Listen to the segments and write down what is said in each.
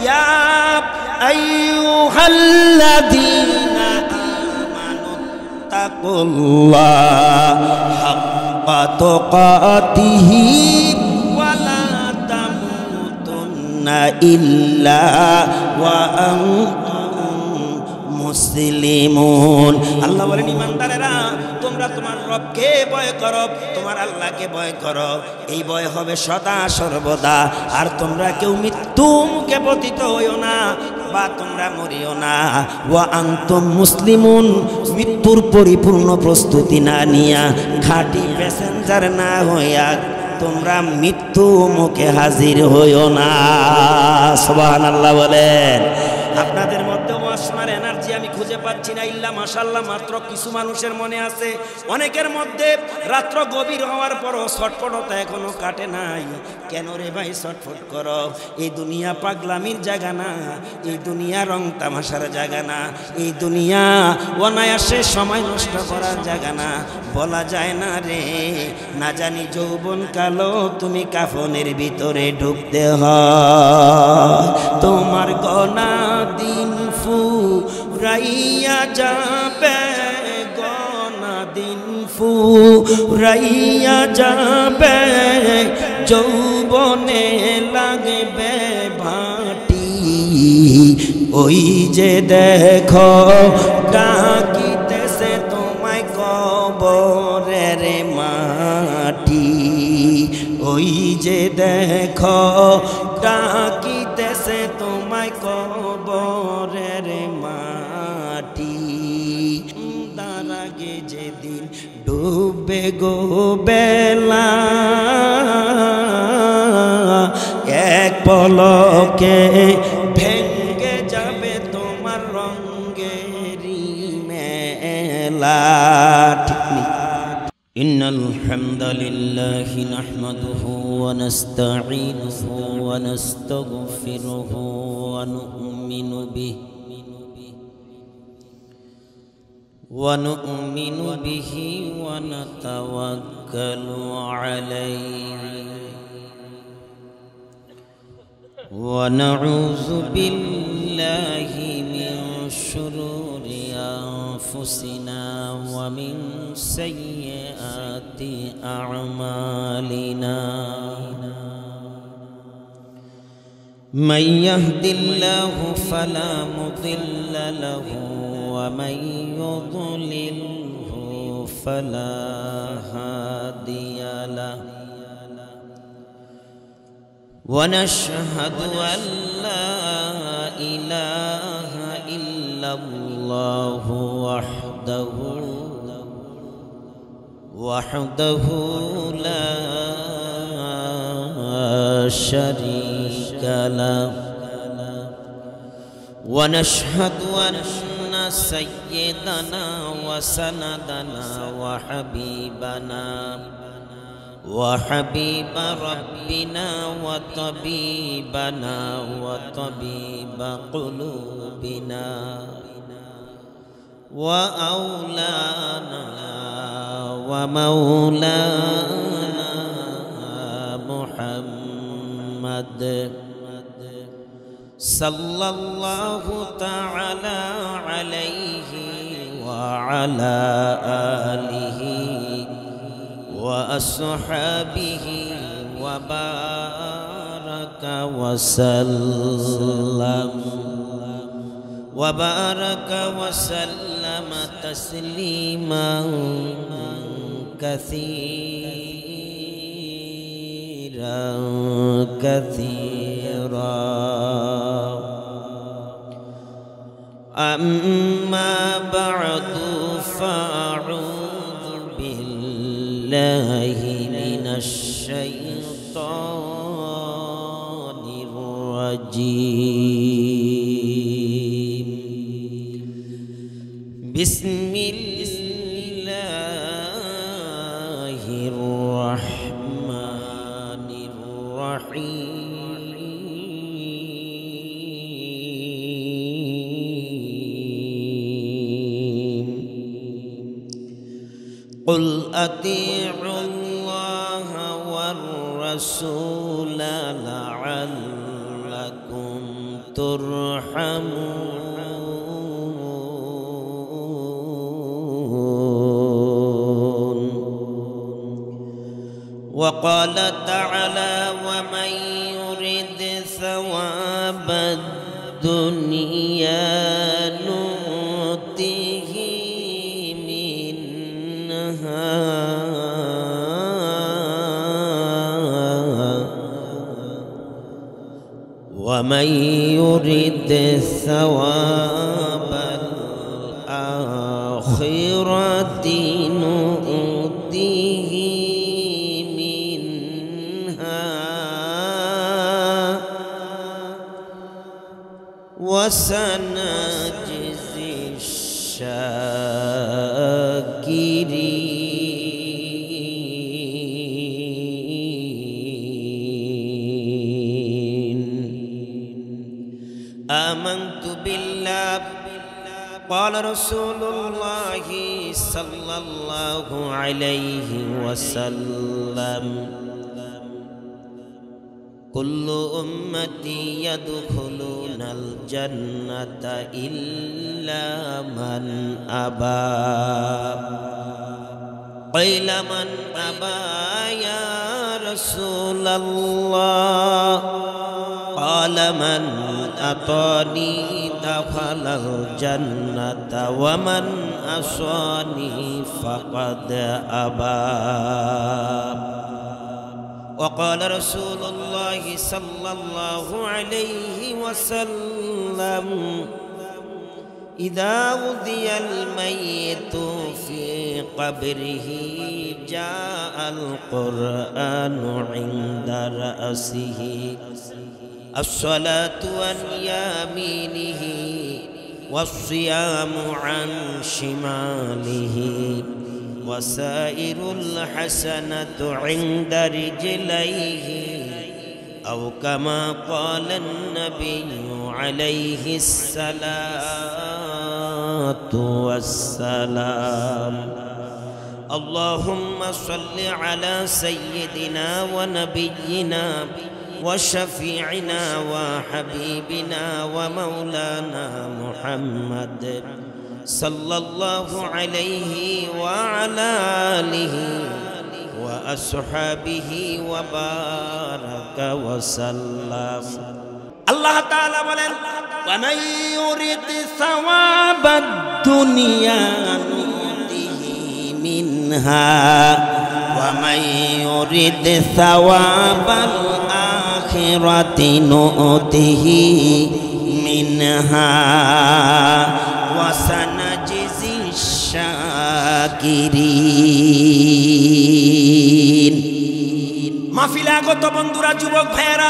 ইয়া আইয়ুহাল্লাযীনা আমানু তাকুল্লাহা হাক্কা তুকাতিহি ওয়া লা তামুতুন্না ইল্লা ওয়া আনতুম মুসলিমুন। আল্লাহ বলেন ঈমানদারেরা তোমরা তোমার রবকে ভয় করো, তোমার আল্লাহকে ভয় করো, এই ভয় হবে সদা সর্বদা। আর তোমরা কেউ মৃত্যু মুখে পতিত হইও না বা তোমরা মরিও না। ওয়া আনতুম মুসলিমুন, মৃত্যুর পরিপূর্ণ প্রস্তুতি না নিয়া, খাঁটি প্যাসেঞ্জার না হইয়া তোমরা মৃত্যু মুখে হাজির হইও না। সুবহানাল্লাহ বলেন। আপনাদের মধ্যে ওয়াসমার এনার্জি আমি খুঁজে পাচ্ছি না, ইল্লা মাশাআল্লাহ মাত্র কিছু মানুষের মনে আছে। অনেকের মধ্যে রাত্র গভীর হওয়ার পরও ছটফটতা এখনো কাটে নাই। কেন রে ভাই ছটফট করো? এই দুনিয়া পাগলামির জায়গা না, এই দুনিয়া রং তামাশার জায়গা না, এই দুনিয়া অনায়াসে সময় নষ্ট করার জায়গা না। বলা যায় না রে, না জানি যৌবন কালো তুমি কাফনের ভিতরে ঢুকতে হয়, তোমার গনা দিন ফুরাইয়া যাবে, গনা দিন ফুরাইয়া যাবে, যৌবনে লাগবে ভাটি। ওই যে দেখো ডাকিতেছে তোমায় কবরের মাটি, ওই যে দেখো ডাকিতেছে তোমায় কবরের মাটি। তার আগে যেদিন ডুবে গো বেলা, এক পলকে ভেঙ্গে যাবে তোমার রঙ্গেরি মেলা। ঠিক নেই? ইন্নাল হামদালিল্লাহি নাহমাদুহু ওয়া নাস্তাঈনুহু ওয়া নাস্তাগফিরুহু ওয়া নু'মিনু বিহি ওয়া নাতাওয়াক্কালু আলাইহি ওয়া নাউযু বিল্লাহি মিন শুরুরি আনফুসিনা ওয়া মিন সাইয়্যাতি আ'মালিনা। من يهد الله فلا مضل له ومن يضلله فلا هادي له ونشهد أن لا إله إلا الله وحده لا شريك له ونشهد أن سيدنا وسندنا وحبيب ربنا وطبيبنا وطبيب قلوبنا وأولانا ومولانا محمد صلى الله تعالى عليه وعلى آله وأصحابه وبارك وسلم تسليما كثيرا. أما بعد فأعوذ بالله من الشيطان الرجيم. بسم الله الرحمن الرحيم. قل أطيعوا الله والرسول لعلكم ترحمون. وقال تعالى ومن يرد ثواب الدنيا نؤته منها ومن يرد ثواب الآخرة نؤته منها وسنجزي الشاكرين. آمنت بالله قال رسول الله صلى الله عليه وسلم كل أمتي يدخلون الجنة إلا من أبى. قيل من أبى يا رسول الله؟ قال من أطاني دخل الجنة ومن عصاني فقد أبى. وقال رسول الله صلى الله عليه وسلم إذا وضع الميت في قبره جاء القرآن عند رأسه الصلاة عن يمينه والصيام عن شماله وسائر الحسنة عند رجليه أو كما قال النبي عليه الصلاة والسلام. اللهم صل على سيدنا ونبينا وشفيعنا وحبيبنا ومولانا محمد صلى الله عليه وعلى آله وأصحابه وبارك وسلم. الله تعالى বলেন ومن يرد ثواب الدنيا نؤته منها ومن يرد ثواب الآخرة نؤته منها وسنجزي الشاكرين. মাহফিলে আগত বন্ধুরা, যুবক ভাইয়েরা,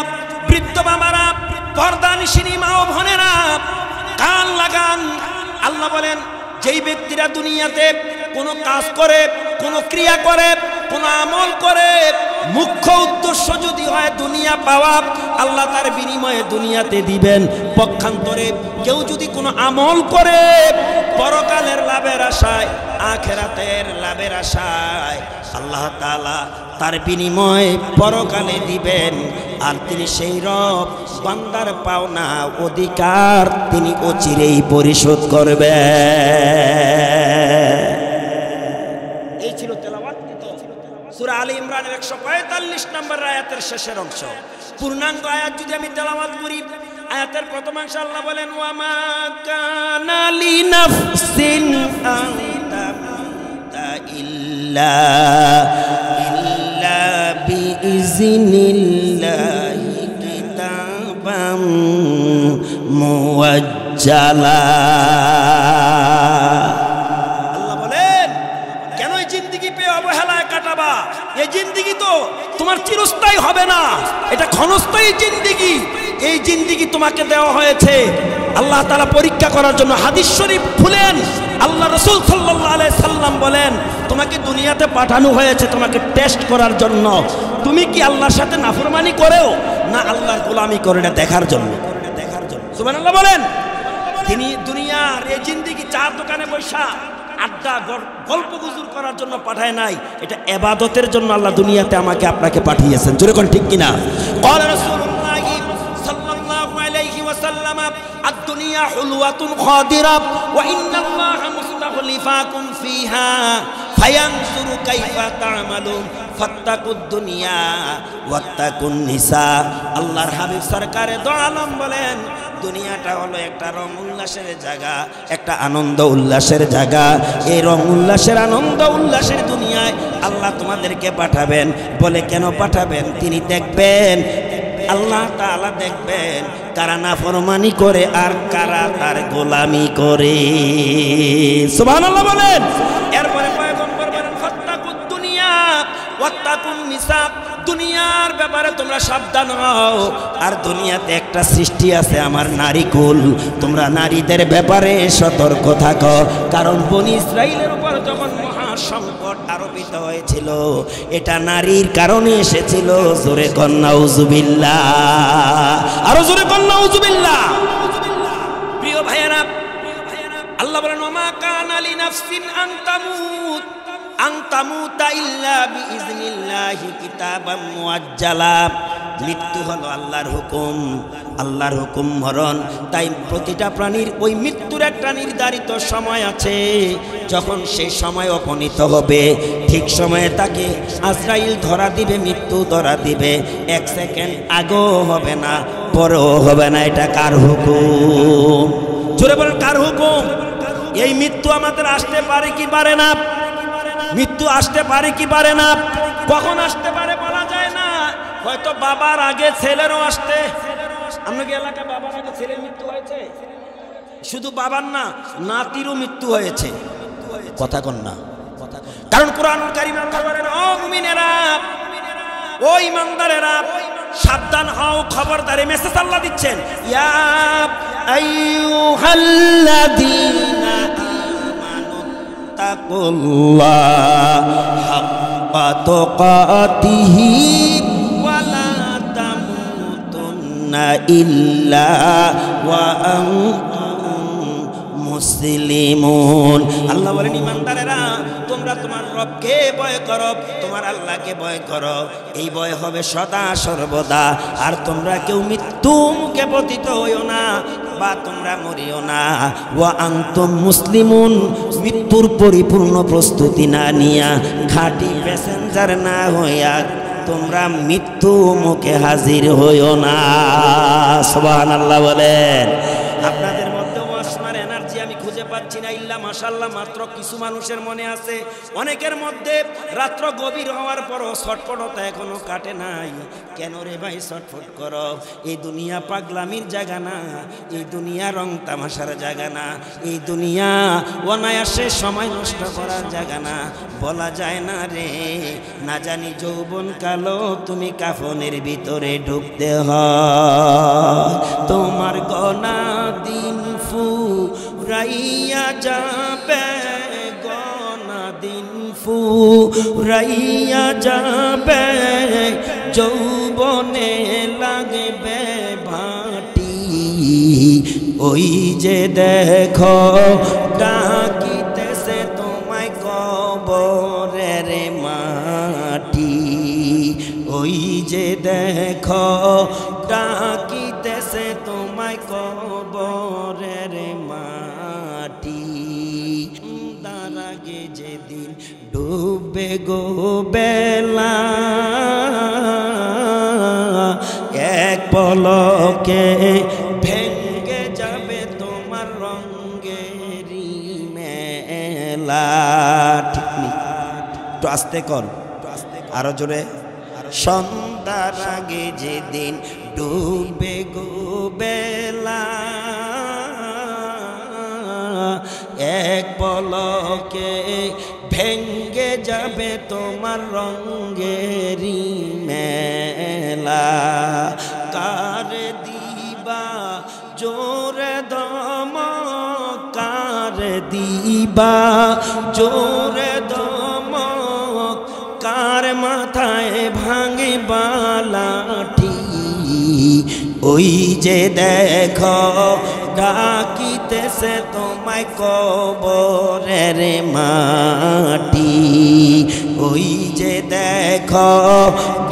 বৃদ্ধ বাবারা, পর্দানিশিনী মা ও বোনেরা, কান লাগান। আল্লাহ বলেন যেই ব্যক্তিরা দুনিয়াতে কোনো কাজ করে, কোনো ক্রিয়া করে, কোনো আমল করে, মুখ্য উদ্দেশ্য যদি হয় দুনিয়া পাওয়া, আল্লাহ তার বিনিময়ে দুনিয়াতে দিবেন। পক্ষান্তরে কেউ যদি কোনো আমল করে পরকালের লাভের আশায়, আখিরাতের লাভের আশায়, আল্লাহ তাআলা তার বিনিময়ে পরকালে দিবেন। আর তিনি সেই রব বান্দার পাওনা অধিকার তিনি অচিরেই পরিশোধ করবেন। এই ছিল তেলাওয়াতকৃত সূরা আলী ইমরানের 145 নম্বর আয়াতের শেষের অংশ। পূর্ণাঙ্গ আয়াত যদি আমি তেলাওয়াত করি, আয়াতের প্রথমাংশ আল্লাহ বলেন ওয়ামা কানা লিনাফসিন আন তামুতা ইল্লা বিইজনিল্লাহি কিতাবাম মুআজ্জালা। আল্লাহ বলেন কেন এই জিন্দেগি পেয়ে অবহেলায় কাটাবা? এই জিন্দেগি তো তোমার চিরস্থায়ী হবে না, এটা ক্ষণস্থায়ী জিন্দেগি। এই জিন্দেগি তোমাকে দেওয়া হয়েছে আল্লাহ তাআলা পরীক্ষা করার জন্য। হাদিস শরীফ খুলেন, আল্লাহ রাসূল সাল্লাল্লাহু আলাইহি সাল্লাম বলেন তোমাকে দুনিয়াতে পাঠানো হয়েছে তোমাকে টেস্ট করার জন্য। তুমি কি আল্লাহর সাথে নাফরমানি করো না আল্লাহর গোলামি করো, এটা দেখার জন্য। সুবহানাল্লাহ বলেন। তিনি দুনিয়ার এই জিন্দেগি চার দোকানে বসা আড্ডা গল্প গুজর করার জন্য পাঠায় নাই, এটা ইবাদতের জন্য আল্লাহ দুনিয়াতে আমাকে আপনাকে পাঠিয়েছেন। জোরে কোন ঠিক কিনা? ক্বালা রাসূলুল্লাহ সাল্লাল্লাহু আলাইহি ওয়াসাল্লাম ওয়াসাল্লাম আদ-দুনিয়া হুলওয়াতুন খাদিরা ওয়া ইন্নাল্লাহা মুস্তাখলিফাকুম ফিহা ফায়ানজুরু কাইফা তা'মালুন ফাত্তাকুদ দুনিয়া ওয়াত্তাকুন নিসা। আল্লাহর হাবিব সরকারে দো আলম বলেন দুনিয়াটা হলো একটা রং উল্লাসের জায়গা, একটা আনন্দ উল্লাসের জায়গা। এই রং উল্লাসের আনন্দ উল্লাসের দুনিয়ায় আল্লাহ তোমাদেরকে পাঠাবেন। বলে কেন পাঠাবেন? তিনি দেখবেন, আল্লাহ তাআলা দেখবেন কারা নাফরমানি করে আর কারা তার গোলামি করে। সুবহানাল্লাহ বলেন। এরপরে পয়গম্বর বলেন ফাত্তাকুদ দুনিয়া ওয়াত্তাকুন নিসা। দুনিয়ার ব্যাপারে তোমরা সাবধান হও, আর দুনিয়াতে একটা সৃষ্টি আছে আমার নারীকুল, তোমরা নারীদের ব্যাপারে সতর্ক থাকো। কারণ বনি ইসরাইলের উপর যখন মহা সংকট আরোপিত হয়েছিল এটা নারীর কারণে এসেছিল। জোরে কন নাউজুবিল্লাহ, আরো জোরে কন নাউজুবিল্লাহ। প্রিয় ভাইয়েরা, আল্লাহ বলেন ওমা কানা লিনাফসিন আন তামুতা ইল্লা বিইজনিল্লাহি কিতাবাম মুআজ্জালা। মৃত্যু হলো আল্লাহর হুকুম, আল্লাহর হুকুম মরণ। তাই প্রতিটা প্রাণীর ওই মৃত্যুর একটা নির্ধারিত সময় আছে। যখন সেই সময় উপনীত হবে ঠিক সময়ে তাকে আজরাইল ধরা দিবে, মৃত্যু ধরা দিবে। এক সেকেন্ড আগেও হবে না, পরেও হবে না। এটা কার হুকুম? জোরে বলেন কার হুকুম? এই মৃত্যু আমাদের আসতে পারে কি পারে না? মৃত্যু আসতে পারে কি পারে না? কখন আসতে পারে বলা যায় না। হয়তো বাবার আগে ছেলেরও আসতে। আপনাকে এলাকায় বাবার আগে ছেলের মৃত্যু হয়েছে? শুধু বাবার না, নাতিরও মৃত্যু হয়েছে। কথা কন না। কারণ কুরআনুল কারীম আল্লাহ বলেন ও মুমিনেরা, ও ঈমানদারেরা সাবধান হও, খবরদার। এই মেসেজ আল্লাহ দিচ্ছেন, ইয়া আইয়ুহাল্লাযীনা তাকুল্লাহ হাক্কা তুকাতিহি ওয়া লা তামুতুন্না ইল্লা ওয়া আনতুম মুসলিমুন। আল্লাহ বলেন ঈমানদারেরা তোমরা তোমার রবকে ভয় করো, তোমার আল্লাহকে ভয় করো। এই ভয় হবে সদা সর্বদা। আর তোমরা কেউ মৃত্যু মুখে পতিত হইও না বা তোমরা মরিও না। ওয়া আনতুম মুসলিমুন, মৃত্যুর পরিপূর্ণ প্রস্তুতি না নিয়া, খাঁটি প্যাসেঞ্জার না হইয়া তোমরা মৃত্যু মুখে হাজির হইও না। সুবহানাল্লাহ বলেন। আপনাদের মধ্যে ওয়াসমার এনার্জি আমি খুঁজে পাচ্ছি না, ইল্লা মাশাআল্লাহ মাত্র কিছু মানুষের মনে আছে। অনেকের মধ্যে রাত্র গভীর হওয়ার পরও ছটফটতা এখনো কাটে নাই। কেন রে ভাই ছটফট করো? এই দুনিয়া পাগলামির জায়গা না, এই দুনিয়া রং তামাশার জায়গা না, এই দুনিয়া অনায়াসে সময় নষ্ট করার জায়গা না। বলা যায় না রে, না জানি যৌবন কালো তুমি কাফনের ভিতরে ঢুকতে হয়। তোমার গনা দিন ফুরাইয়া যাবে, গনা দিন ফুরাইয়া যাবে, যৌবনে লাগবে ভাটি। ওই যে দেখো ডাকিতেছে তোমায় কবরের মাটি। ওই যে দেখো ডাকিতেছে তোমায় কবরের মাটি। তার আগে যেদিন ডুববে গো বেলা, এক পলকে ভেঙ্গে যাবে তোমার রঙ্গেরি মেলা। ঠিক নেই, একটু আস্তে কর, আরো জোরে। সন্ধ্যার আগে যেদিন ডুববে গো বেলা, এক পলকে ভেঙ্গে যাবে তোমার রঙ্গেরি মেলা। কার দিবা জোরে দমক, কার দিবা জোরে দমক, কার মাথায় ভাঙে বালাঠি। ওই যে দেখো ডাকিতেছে তোমায় কবরের মাটি। ওই যে দেখো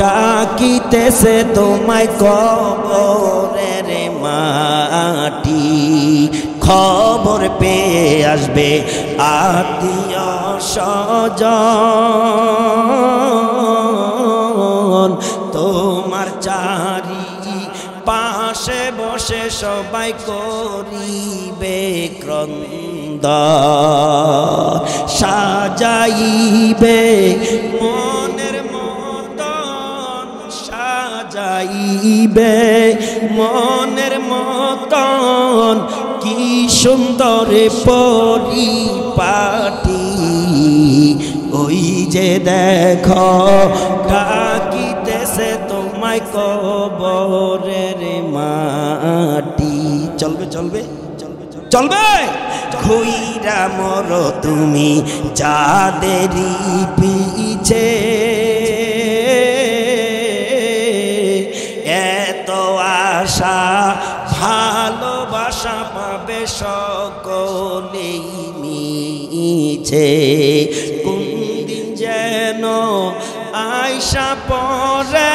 ডাকিতেছে তোমায় কবরের মাটি। খবর পেয়ে আসবে আত্মীয় স্বজন তোমার চারি পাশে বসে সবাই করিবে ক্রন্দন সাজাইবে মনের মতন সাজাইবে মনের মতন কি সুন্দর পরিপাটি ওই যে দেখো ডাকিতেছে তোমায় কবরের মাটি চলবে চলবে চলবে ঘুইরা মরো তুমি যাদেরই পিছে এত আশা ভালোবাসা পাবে সকলেই মিছে কোন দিন যেন আয়সা পরে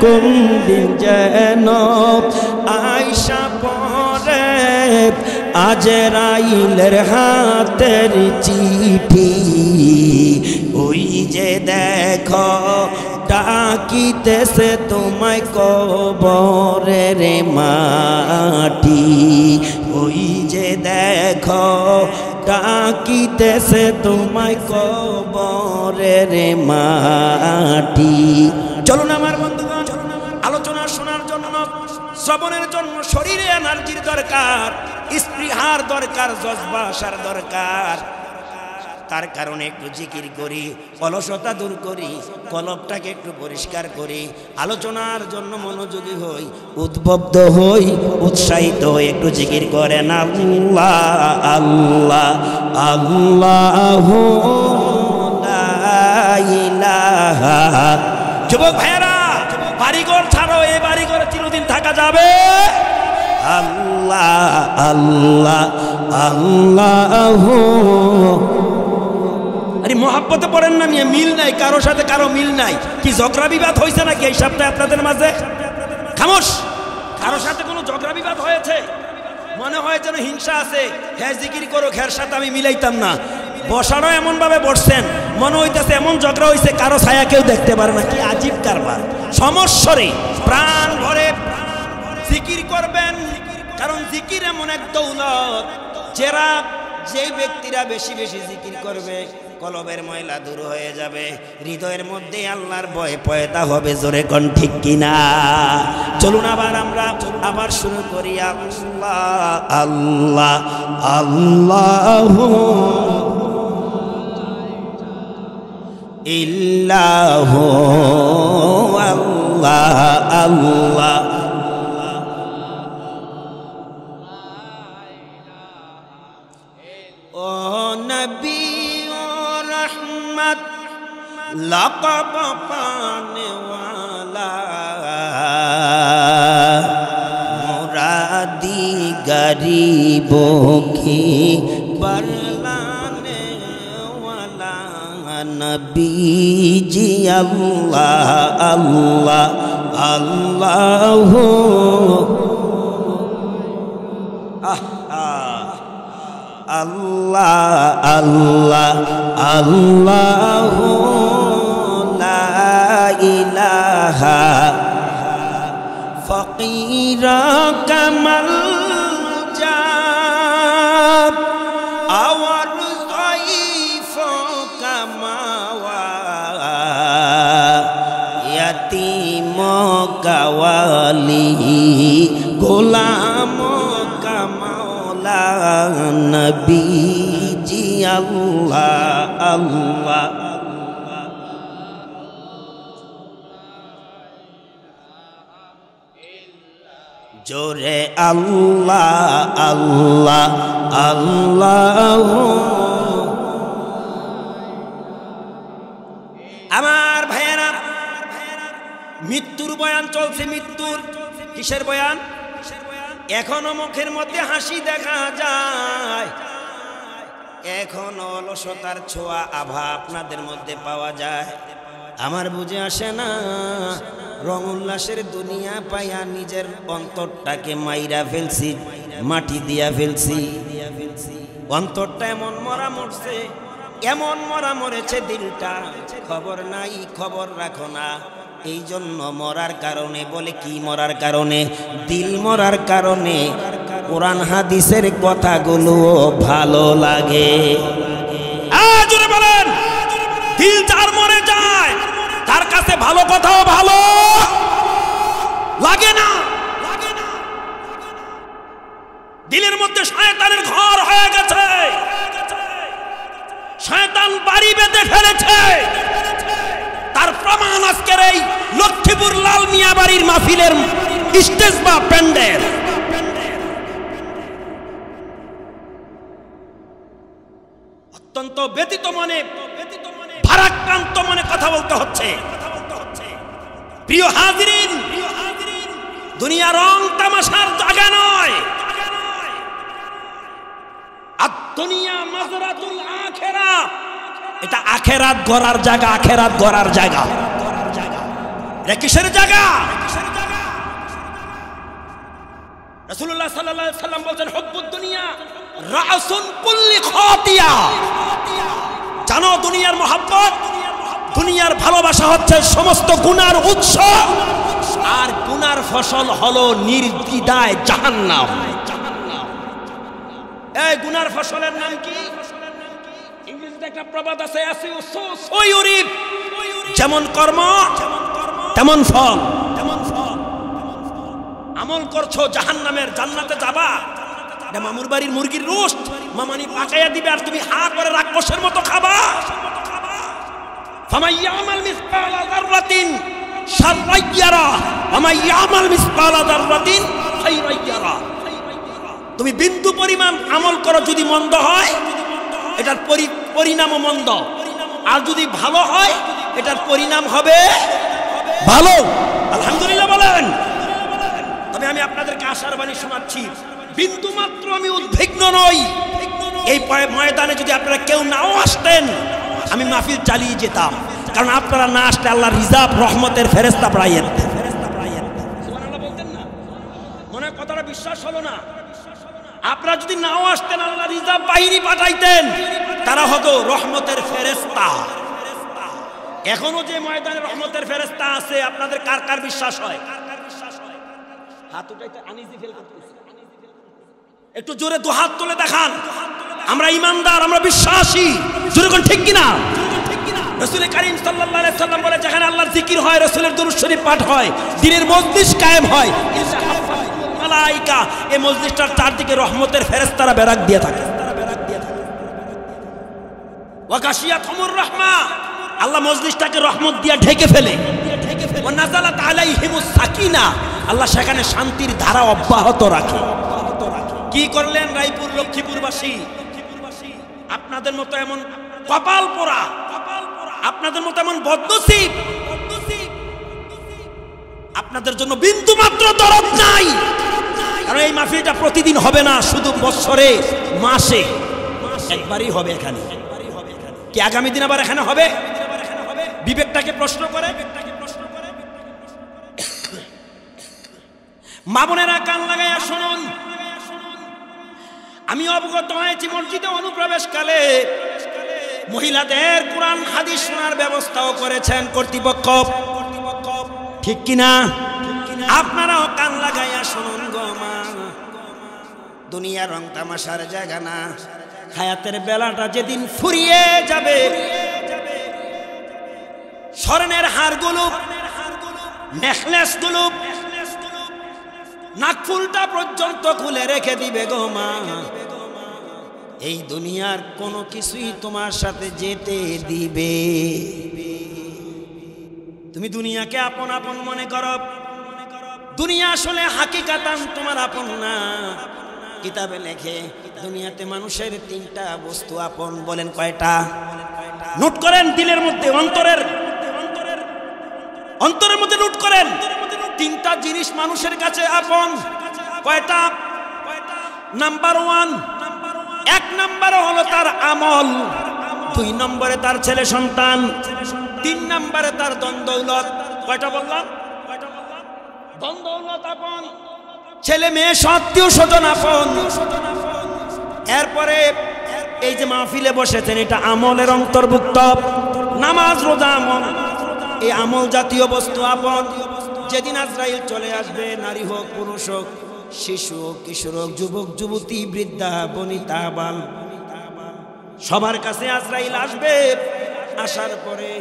কোন দিন যেন আয়সা পরে আজরাইলের হাতের চিঠি ওই যে দেখো ডাকিতেছে তোমায় কবরের মাটি ওই যে দেখো ডাকিতেছে তোমায় কবরের মাটি চলুন আমার বন্ধুগণ আলোচনা শোনার জন্য শ্রবণের জন্য শরীরে এনার্জির দরকার স্পৃহার দরকার জজবা আসার দরকার তার কারণে একটু জিকির করি অলসতা দূর করি কলবটাকে একটু পরিষ্কার করি আলোচনার জন্য মনোযোগী হই উদ্বুদ্ধ হই উৎসাহিত হই একটু জিকির করেন আল্লাহ আল্লাহ আল্লাহু লা ইলাহা যুবক ভাইয়েরা বাড়িঘর ছাড়ো এই বাড়িঘরে চিরদিন থাকা যাবে আল্লাহ আল্লাহ আল্লাহু আরে মহাব্বতে পড়েন না মিয়া মিল নাই কারো সাথে কারো মিল নাই কি ঝগড়া বিবাদ হয়েছে নাকি এই সপ্তাহে আপনাদের মাঝে খামোশ কারো সাথে কোনো ঝগড়া বিবাদ হয়েছে মনে হয় যেন হিংসা আছে হ্যাঁ জিকির করো এর সাথে আমি মিলাইতাম না বসানো এমন ভাবে বসছেন মনে হইতেছে এমন ঝগড়া হয়েছে কারো ছায়া কেউ দেখতে পারে না কি আজীব কারবার সমস্যরে প্রাণ ভরে জিকির করবেন কারণ জিকির এমন এক দৌলত যারা যেই ব্যক্তিরা বেশি বেশি জিকির করবে কলবের ময়লা দূর হয়ে যাবে হৃদয়ের মধ্যে আল্লাহর ভয় পয়দা হবে জোরে কোন ঠিক কিনা চলুন আমরা আবার শুরু করি আল্লাহ আল্লাহ আল্লাহু ইল্লাহু আল্লাহ আল্লাহ ও নবী ও রহমত লকব পানে ওয়ালা মুরাদি গরিবों की बरलाने वाला नबी जी अल्लाह अल्लाह अल्लाह আল্লাহ আল্লাহ আল্লাহ লা ইলাহা ফকির কামাল জাব আওয়ার যাইফ কামাওয়া ইয়াতিম কাওয়ালি গোলাম নবী জি আল্লাহ আল্লাহ জোরে আল্লাহ আল্লাহ আল্লাহ আমার ভাইয়েরা মৃত্যুর বয়ান চলছে মৃত্যুর কিসের বয়ান এখনো মুখের মধ্যে হাসি দেখা যায় এখনো অলসতার ছোঁয়া আভা আপনাদের মধ্যে পাওয়া যায় আমার বুঝে আসে না রং উল্লাসের দুনিয়া পাইয়া নিজের অন্তরটাকে মাইরা ফেলছি মাটি দিয়া ফেলছি। অন্তরটা এমন মরা মরছে, এমন মরা মরেছে দিলটা, খবর নাই, খবর রাখো না। এই জন্য মরার কারণে, বলে কি মরার কারণে? দিল মরার কারণে কোরআন হাদিসের কথাগুলো ভালো লাগে। জোরে বলেন, দিল যার মরে যায় তার কাছে ভালো কথাও ভালো লাগে না। দিলের মধ্যে শয়তানের ঘর হয়ে গেছে, শয়তান বাড়ি বেঁধে ফেলেছে। তার প্রমাণ আজকের এই লক্ষ্মীপুর লাল মিয়া বাড়ির মাহফিলের স্টেজ বা প্যান্ডেল। অত্যন্ত ব্যতীত মনে, ভারাক্রান্ত মনে কথা বলতে হচ্ছে। প্রিয় হাজিরিন, দুনিয়া রং তামাশার জায়গা নয়। দুনিয়া মাজরাতুল আখিরা, এটা আখিরাত গড়ার জায়গা, আখিরাত গড়ার জায়গা। এটা কিসের জায়গা? রাসূলুল্লাহ সাল্লাল্লাহু আলাইহি সাল্লাম বলেন, হুব্বুদ দুনিয়া রাসুন কুল্লি খাতিয়া। জানো দুনিয়ার মহব্বত, দুনিয়ার ভালোবাসা হচ্ছে সমস্ত গুনার উৎস, আর গুনার ফসল হলো নির্দ্বিধায় জাহান্নাম। এই গুনার ফসলের নাম কি? ইংরেজিতে একটা প্রবাদ আছে, যেমন কর্ম তেমন ফল। আমল করছো জাহান্নামের, জান্নাতে যাবা। মামুর বাড়ির মুরগির রোস্ট মামানি পাকাইয়া দিবে, আর তুমি হা করে রাক্ষসের মতো খাবা। ফামাইয়ামাল মিসকালা যাররাতিন শাররান ইয়ারা ওয়া মাইয়ামাল মিসকালা যাররাতিন খায়রান ইয়ারা। তুমি বিন্দু পরিমাণ আমল করো, যদি মন্দ হয় এটার পরিণামও মন্দ, আর যদি ভালো হয় এটার পরিণাম হবে ভালো। আলহামদুলিল্লাহ বলেন। তবে আমি আপনাদেরকে আশার বাণী শোনাচ্ছি, বিন্দু মাত্র আমি উদ্বিগ্ন নই। এই ময়দানে যদি আপনারা কেউ নাও আসতেন, আমি মাহফিল চালিয়ে যেতাম, কারণ আপনারা না আসলে আল্লাহ রিজার্ভ রহমতের ফেরেশতা পাঠাইয়ে দিতেন। সুবহানাল্লাহ বলতেন না? মনে হয় কথাটা বিশ্বাস হলো না? আপনারা যদি নাও আসতেন, আল্লাহ রিজার্ভ বাহিনী পাঠাইতেন, তারা হতো রহমতের ফেরেশতা। এখনো যে ময়দানে রহমতের ফেরেশতা আছে, আপনাদের কার কার বিশ্বাস হয়? হাত উঠাইতে আনিজি ফেল করতেছে, একটু জোরে দু হাত তুলে দেখান। আমরা ইমানদার, আমরা বিশ্বাসী, জোরে কোন ঠিক কিনা? রাসূল কারীম সাল্লাল্লাহু আলাইহি সাল্লাম বলে, যেখানে আল্লাহর জিকির হয়, রাসূলের দুরূদ শরীফ পাঠ হয়, দ্বীনের মজলিস কায়েম হয়, মালায়েকা এই মজলিসটার চারদিকে রহমতের ফেরেশতারা বেরাক দিয়ে থাকে। ওয়া গাশিয়াতুহুমুর রাহমা, আল্লাহ মজলিসটাকে রহমত দিয়ে ঢেকে ফেলে। ওয়া নাযালাত আলাইহিমুস সাকিনা, আল্লাহ সেখানে শান্তির ধারা অব্যাহত রাখে। কি করলেন রায়পুর লক্ষ্মীপুরবাসী? আপনাদের মতো এমন কপাল পোড়া, আপনাদের মতো এমন বদনসিব, আপনাদের জন্য বিন্দু মাত্র দরদ নাই। কারণ এই মাহফিলটা প্রতিদিন হবে না, শুধু বছরে মাসে একবারই হবে। এখানে কি আগামী দিন আবার এখানে হবে? বিবেকটাকে প্রশ্ন করে। মা বোনেরা কান লাগাইয়া শুনুন, আমি অবগত হয়েছি মসজিদে অনুপ্রবেশকালে মহিলাদের কোরআন হাদিস শোনার ব্যবস্থাও করেছেন কর্তৃপক্ষ, ঠিক কিনা? আপনারাও কান লাগাইয়া শুনুন গো মা, দুনিয়া রং তামাশার জায়গা না। হায়াতের বেলাটা যেদিন ফুরিয়ে যাবে, স্বর্ণের হারগুলো, নেকলেসগুলো, নাকফুলটা পর্যন্ত খুলে রেখে দিবে গো মা। এই দুনিয়ার কোনো কিছুই তোমার সাথে যেতে দিবে। তুমি দুনিয়াকে আপন আপন মনে করো, দুনিয়া আসলে হাকিকাতান তোমার আপন না। কিতাবে লেখে দুনিয়াতে মানুষের তিনটা বস্তু আপন। বলেন কয়টা? নোট করেন, দিলের মধ্যে, অন্তরের মধ্যে নোট করেন। তিনটা জিনিস মানুষের কাছে আপন। কয়টা? নাম্বার 1, 1 নম্বরে হলো তার আমল, 2 নম্বরে তার ছেলে সন্তান, 3 নম্বরে তার ধন দৌলত। কয়টা বললাম? ধন দৌলত আপন, ছেলে মেয়ে আত্মীয় স্বজন আপন। এরপরে এই যে মাহফিলে বসেছেন, এটা আমলের অন্তর্ভুক্ত। নামাজ রোজা আমল, এই আমল জাতীয় বস্তু আপন। যেদিন আজরাইল চলে আসবে, নারী হোক পুরুষ হোক, শিশু হোক কিশোর হোক, যুবক যুবতী, বৃদ্ধা বনিতা বাল, সবার কাছে আজরাইল আসবে। আসার পরে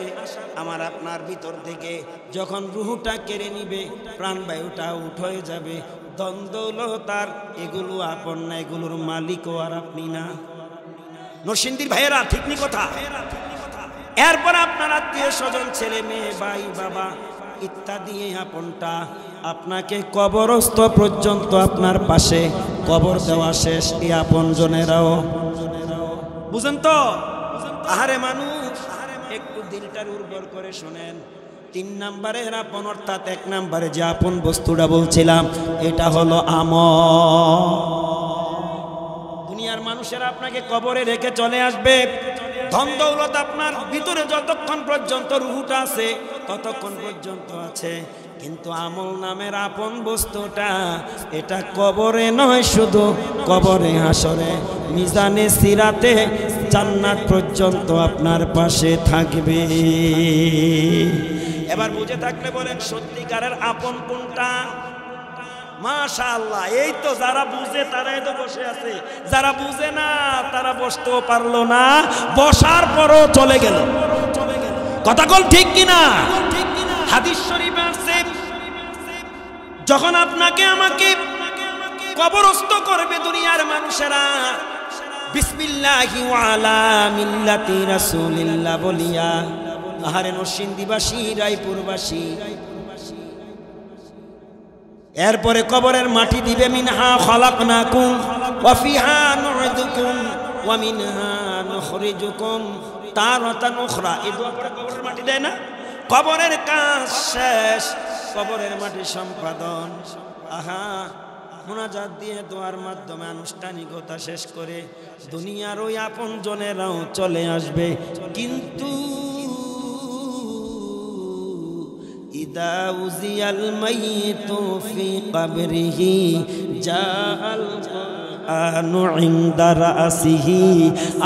আমার আপনার ভিতর থেকে যখন রুহটা কেড়ে নিবে, প্রাণবায়ুটা উঠ হয়ে যাবে। দ্বন্দ্ব তার, এগুলো আপন না, এগুলোর মালিকও আর আপনি না। নরসিংদীর ভাইয়েরা ঠিক নি কথা? এরপর আপনার আত্মীয় স্বজন, ছেলে মেয়ে, ভাই বাবা ইত্যাদি আপনটা আপনাকে কবরস্থ পর্যন্ত আপনার পাশে কবর দেওয়া শেষ। এই আপন জনেরাও বুঝেন তো? আহারে মানুষ, একটু দিলটার উর্বর করে শোনেন। 3 নম্বরের আপন, অর্থাৎ 1 নম্বরে যে আপন বস্তুটা বলছিলাম, এটা হলো আমল। দুনিয়ার মানুষেরা আপনাকে কবরে রেখে চলে আসবে। ধন দৌলত আপনার ভিতরে যতক্ষণ পর্যন্ত রুহটা আছে ততক্ষণ পর্যন্ত আছে, কিন্তু আমল নামের আপন বস্তুটা এটা কবরে নয়, শুধু কবরে, হাসরে, মিজানে, সিরাতে, জান্নাত পর্যন্ত আপনার পাশে থাকবে। এবার বুঝে থাকলে বলেন সত্যিকারের আপন কোনটা? মাশাআল্লাহ, এই তো যারা বুঝে তারাই তো বসে আছে, যারা বুঝে না তারা বসতেও পারলো না, বসার পরও চলে গেল। কথা বল ঠিক কিনা? হাদিস শরীফে আছে, যখন আপনাকে আমাকে কবরস্থ করবে দুনিয়ার মানুষেরা, বিসমিল্লাহি ওয়া আলা মিল্লাতি রাসূলিল্লাহ বলিয়া, আহারে নরসিংদীবাসী, রায়পুরবাসী, এরপরে কবরের মাটি দিবে, মিনহা খালাকনাকুম ওয়া ফিহা নু'ইদুকুম ওয়া মিনহা নুখরিজুকুম তারাতান উখরা। এই দোয়া পড়ে কবরের মাটি দেয় না? কবরের কাজ শেষ, কবরের মাটি সম্পাদন। আহা, মুনাজাত দিয়ে দোয়ার মাধ্যমে আনুষ্ঠানিকতা শেষ করে দুনিয়ার ওই আপন জনেরাও চলে আসবে। কিন্তু ইদা উজিয়াল মাইয়িতু ফি কবরিহি জাআল কুরআনু ইনদা রাসিহি।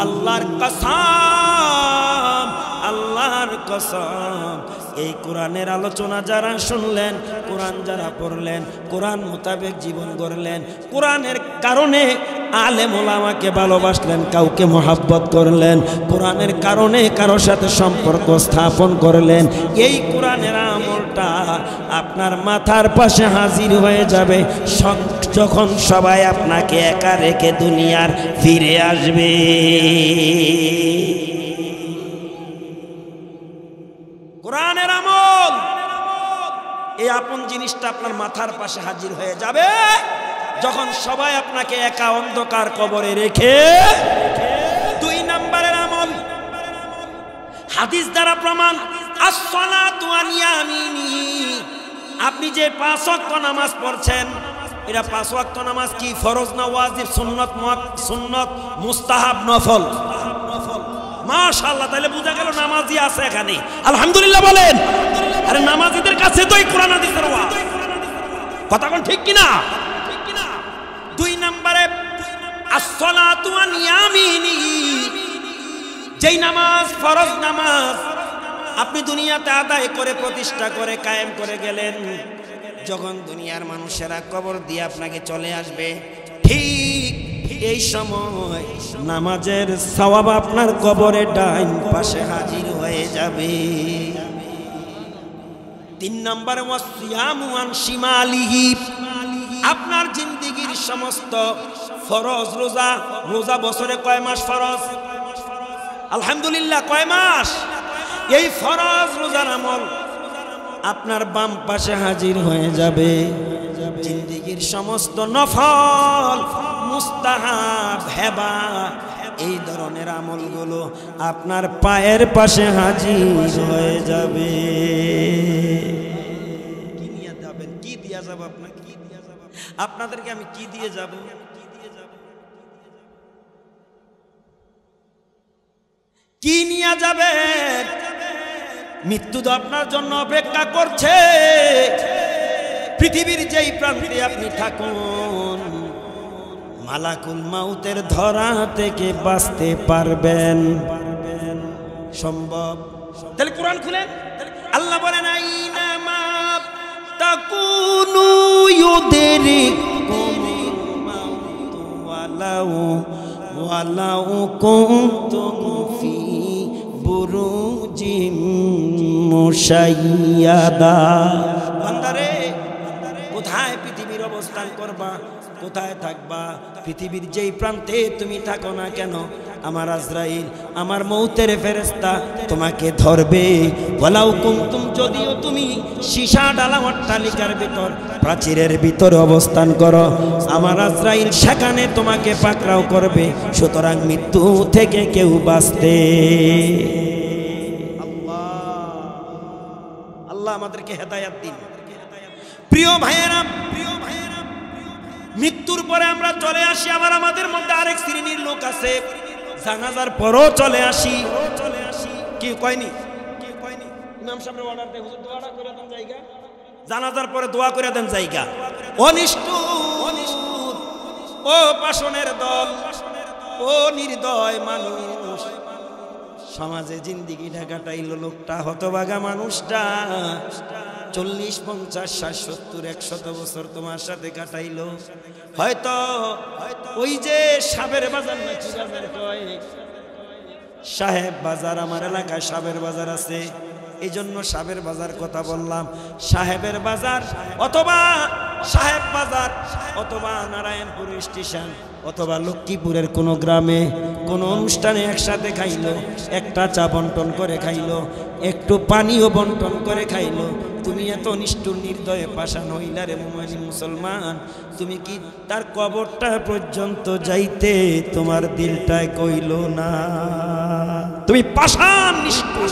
আল্লাহর কসম, আল্লাহর কসম, এই কোরআনের আলোচনা যারা শুনলেন, কোরআন যারা পড়লেন, কোরআন মোতাবেক জীবন গড়লেন, কোরআনের কারণে আলেম ওলামাকে ভালোবাসলেন, কাউকে মহাব্বত করলেন, কোরআনের কারণে কারোর সাথে সম্পর্ক স্থাপন করলেন, এই কোরআনের আমলটা আপনার মাথার পাশে হাজির হয়ে যাবে যখন সবাই আপনাকে একা রেখে দুনিয়ার ফিরে আসবে। কোরআনের আমল, এই আপন জিনিসটা আপনার মাথার পাশে হাজির হয়ে যাবে যখন সবাই আপনাকে একা অন্ধকার কবরে রেখে। 2 নম্বরের আমল, হাদিস দ্বারা প্রমাণ, as-salatu an yamini। আপনি যে 5 ওয়াক্ত নামাজ পড়ছেন, এটা 5 ওয়াক্ত নামাজ কি ফরজ না ওয়াজিব, সুন্নত, সুন্নত, মুস্তাহাব, নফল? মাশাআল্লাহ, তাহলে বোঝা গেল নামাজি আছে এখানে, আলহামদুলিল্লাহ বলেন। আরে নামাজিদের কাছে তো এই কোরআন হাদিসের ওয়াজ, কথা কোন ঠিক কিনা? 2 নম্বরে as-salatu an yamini, যেই নামাজ ফরজ নামাজ আপনি দুনিয়াতে আদায় করে প্রতিষ্ঠা করে কায়েম করে গেলেন, যখন দুনিয়ার মানুষেরা কবর দিয়ে আপনাকে চলে আসবে, ঠিক এই সময় নামাজের সওয়াব আপনার কবরের ডাইন পাশে হাজির হয়ে যাবে। 3 নম্বরে ওয়াসিয়ামু আন শিমালিহি, আপনার জিন্দেগীর সমস্ত ফরজ রোজা, রোজা বছরে কয় মাস ফরজ? আলহামদুলিল্লাহ, কয় মাস? এই ফরজ রোজার আমল আপনার বাম পাশে হাজির হয়ে যাবে। জিন্দেগীর সমস্ত নফল, মুস্তাহাব, হেবা, এই ধরনের আমলগুলো আপনার পায়ের পাশে হাজির হয়ে যাবে। কি নিয়ে যাবেন? কি দিয়া যাব আপনাকে? কি দিয়া যাব আপনাদেরকে? আমি কি দিয়ে যাব? কি নিয়ে যাবেন? মৃত্যু তো আপনার জন্য অপেক্ষা করছে। পৃথিবীর যেই প্রান্তে আপনি থাকুন, মালাকুল মাউতের ধরা থেকে বাঁচতে পারবেন, সম্ভব। তাহলে কোরআন খুলেন, আল্লাহ বলেন আইনা মা তাকুনু ইউদরিকুমুল মাউতু ওয়ালাউ কুনতুম ফি বুরুজিম মুশাইয়াদা। বান্দারে, কোথায় পৃথিবীর অবস্থান করবা, কোথায় থাকবা, পৃথিবীর যেই প্রান্তে তুমি থাকো না কেন, আমার আজরাইল, আমার মৌতের ফেরেশতা তোমাকে ধরবে। ওয়ালাউ কুনতুম, যদিও তুমি সীসা ডালা অট্টালিকার ভিতর, প্রাচীরের ভিতরে অবস্থান করো, আমার আজরাইল সেখানে তোমাকে পাকড়াও করবে। সুতরাং মৃত্যু থেকে কেউ বাঁচতে, আল্লাহ আমাদেরকে হেদায়েত দিন। প্রিয় ভাইয়েরা, মৃত্যুর পরে আমরা চলে আসি, আবার আমাদের মধ্যে আরেক শ্রেণীর লোক আছে, জানাজার পরও চলে আসি। কি কয়নি? ইমাম সাহেবের অর্ডার দেন, হুজুর দোয়া করে দেন জায়গা, জানাজার পরে দোয়া করে দেন জায়গা। অনিষ্ঠুর, ও পাষণের দল, ও নির্দয় মানুষ, সমাজে জিন্দিগিটা কাটাইল লোকটা, হতভাগা মানুষটা 40, 50, 60, 70, 100 বছর তোমার সাথে কাটাইলো। হয়তো ওই যে সাবের বাজার, নাকি বাজার কয়, সাহেব বাজার, আমার এলাকায় সাবের বাজার আছে, এই জন্য সাবের বাজার কথা বললাম। সাহেবের বাজার অথবা সাহেব বাজার অথবা নারায়ণপুর স্টেশন অথবা লক্ষ্মীপুরের কোনো গ্রামে কোনো অনুষ্ঠানে একসাথে খাইলো, একটা চা বন্টন করে খাইলো, একটু পানিও বন্টন করে খাইলো। তুমি এত নিষ্ঠুর নির্দয়ে পাষাণ হইলা রে মুমিন মুসলমান, তুমি কি তার কবরটা পর্যন্ত যাইতে তোমার দিলটায় কইল না? তুমি পাষাণ নিষ্ঠুর।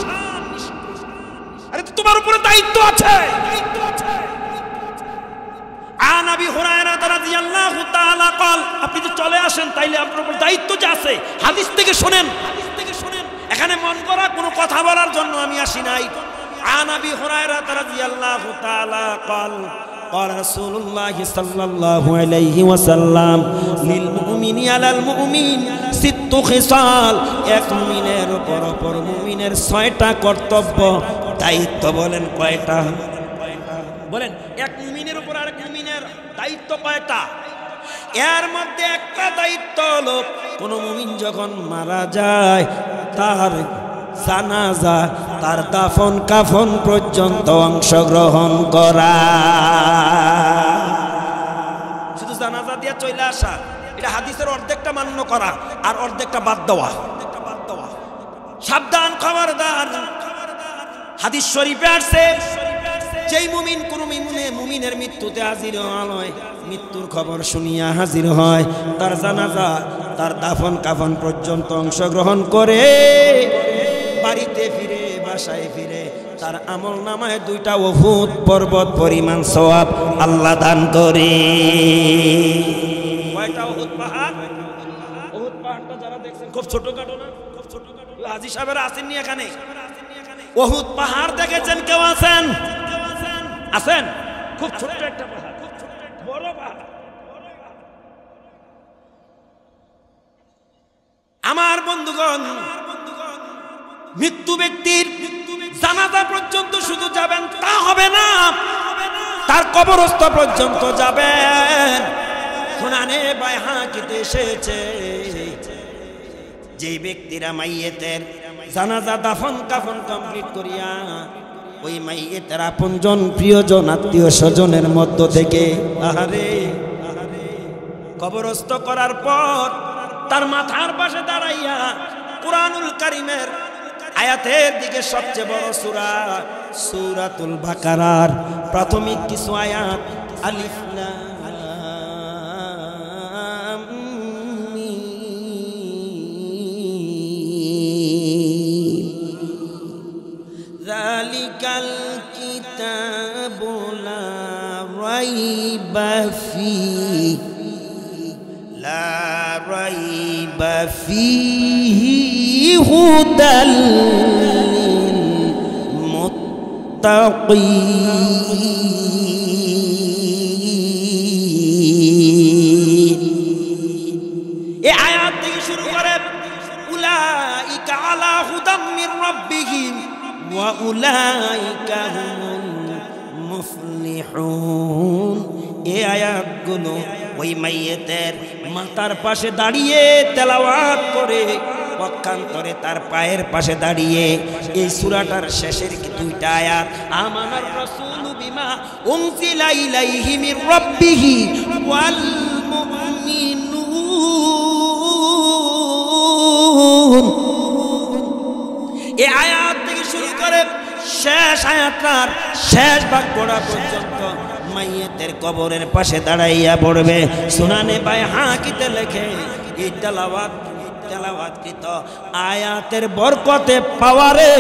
আরে তোমার উপরে দায়িত্ব আছে। আন আবি হুরায়রা রাদিয়াল্লাহু তাআলা قال, আপনি যে চলে আসেন তাইলে আপনার উপর দায়িত্ব যে আছে। হাদিস থেকে শুনেন, এখানে মন করা কোনো কথা বলার জন্য আমি আসি নাই। আন আবি হুরায়রা রাদিয়াল্লাহু তাআলা قال قال رسول الله صلى الله عليه وسلم للمؤمن على المؤمن ست خصال, এক মুমিনের উপর অপর মুমিনের 6টা কর্তব্য দায়িত্ব। বলেন কয়টা? বলেন, এক মুমিনের উপর আরেক মুমিনের দায়িত্ব কয়টা? এর মধ্যে একটা দায়িত্ব হলো কোন মুমিন যখন মারা যায় তার জানাজা, তার দাফন কাফন পর্যন্ত অংশগ্রহণ করা। শুধু জানাজা দিয়ে চলে আসা, এটা হাদিসের অর্ধেকটা মান্য করা আর অর্ধেকটা বাদ দেওয়া। সাবধান, খবরদার। হাদিস শরীফে আসছে, যেই মুমিন কোন মুমিনের মৃত্যুতে হাজির হয়, মৃত্যুর খবর শুনিয়া হাজির হয়, তার জানাজা তার দাফন কাফন পর্যন্ত অংশগ্রহণ করে, বাড়িতে ফিরে বাসায় ফিরে তার আমল নামায় 2টা উহুদ পর্বত পরিমাণ সওয়াব আল্লাহ দান করে। কয়টা উহুদ পাহাড়? উহুদ পাহাড়টা যারা দেখছেন খুব ছোটখাটো না, খুব ছোটখাটো। হাজী সাহেবেরা আসেননি এখানে? উহুদ পাহাড় দেখেছেন কেউ? আছেন? আছেন? খুব ছোট্ট একটা পাহাড়, খুব ছোট্ট একটা বড় পাহাড়। আমার বন্ধুগণ, মৃত্যু ব্যক্তির জানাজা পর্যন্ত শুধু যাবেন তা হবে না, তার কবরস্থ পর্যন্ত যাবেন। সুনানে বাইহাকিতে এসেছে, যে ব্যক্তিরা মাইয়েতের জানাজা দাফন কাফন কমপ্লিট করিয়া ওই মাইয়েতের আপনজন প্রিয়জন আত্মীয় স্বজনের মধ্য থেকে আহারে কবরস্থ করার পর তার মাথার পাশে দাঁড়াইয়া কুরআনুল কারীমের আয়াতের দিকে সবচেয়ে বড় সূরা সূরাতুল বাকারার প্রাথমিক কিছু আয়াত আলিফ লাম মিম যালিকাল কিতাবু লা রাইবা ফীহি লা রাইবা ফীহি হুদাল লিল মুত্তাকিন এই আয়াত থেকে শুরু করে উলাইকা আলা হুদাম মির রাব্বিহিম ওয়া উলাইকা হুমুল মুফলিহুন। এই আয়াতগুলো ওই মাইয়েতের মাথার পাশে দাঁড়িয়ে তেলাওয়াত করে, পক্ষান্তরে তার পায়ের পাশে দাঁড়িয়ে এই সূরাটার শেষের দুইটা আয়াত আমানার রাসূলু বিমা উনজিলা ইলাইহি মির রাব্বিহি ওয়াল মুমিনুন, এই আয়াত থেকে শুরু করে শেষ আয়াতটার শেষ ভাগ পড়া পর্যন্ত মাইয়েতের কবরের পাশে দাঁড়াইয়া পড়বে। সুনানে বাইহাকিতে লেখে এই তেলাওয়াতকৃত আয়াতের বরকতে পাওয়ারে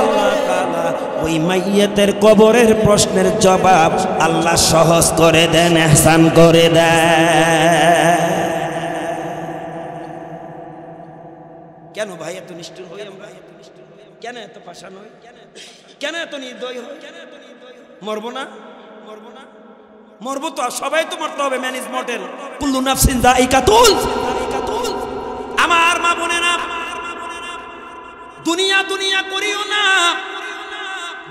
আল্লাহ তাআলা ওই মাইয়েতের কবরের প্রশ্নের জবাব আল্লাহ সহজ করে দেন, ইহসান করে দেন। কেন ভাই এত নিষ্ঠুর হই আমরা? কেন এত পাষাণ হই? কেন এত নির্দয় হই? মরবো না? মরবো তো, সবাই তো মরতে হবে। ম্যানেজ মডেল কুল্লু নাফসিন যায়িকাতুল। আমার মা বোনেরা, দুনিয়া দুনিয়া করিও না,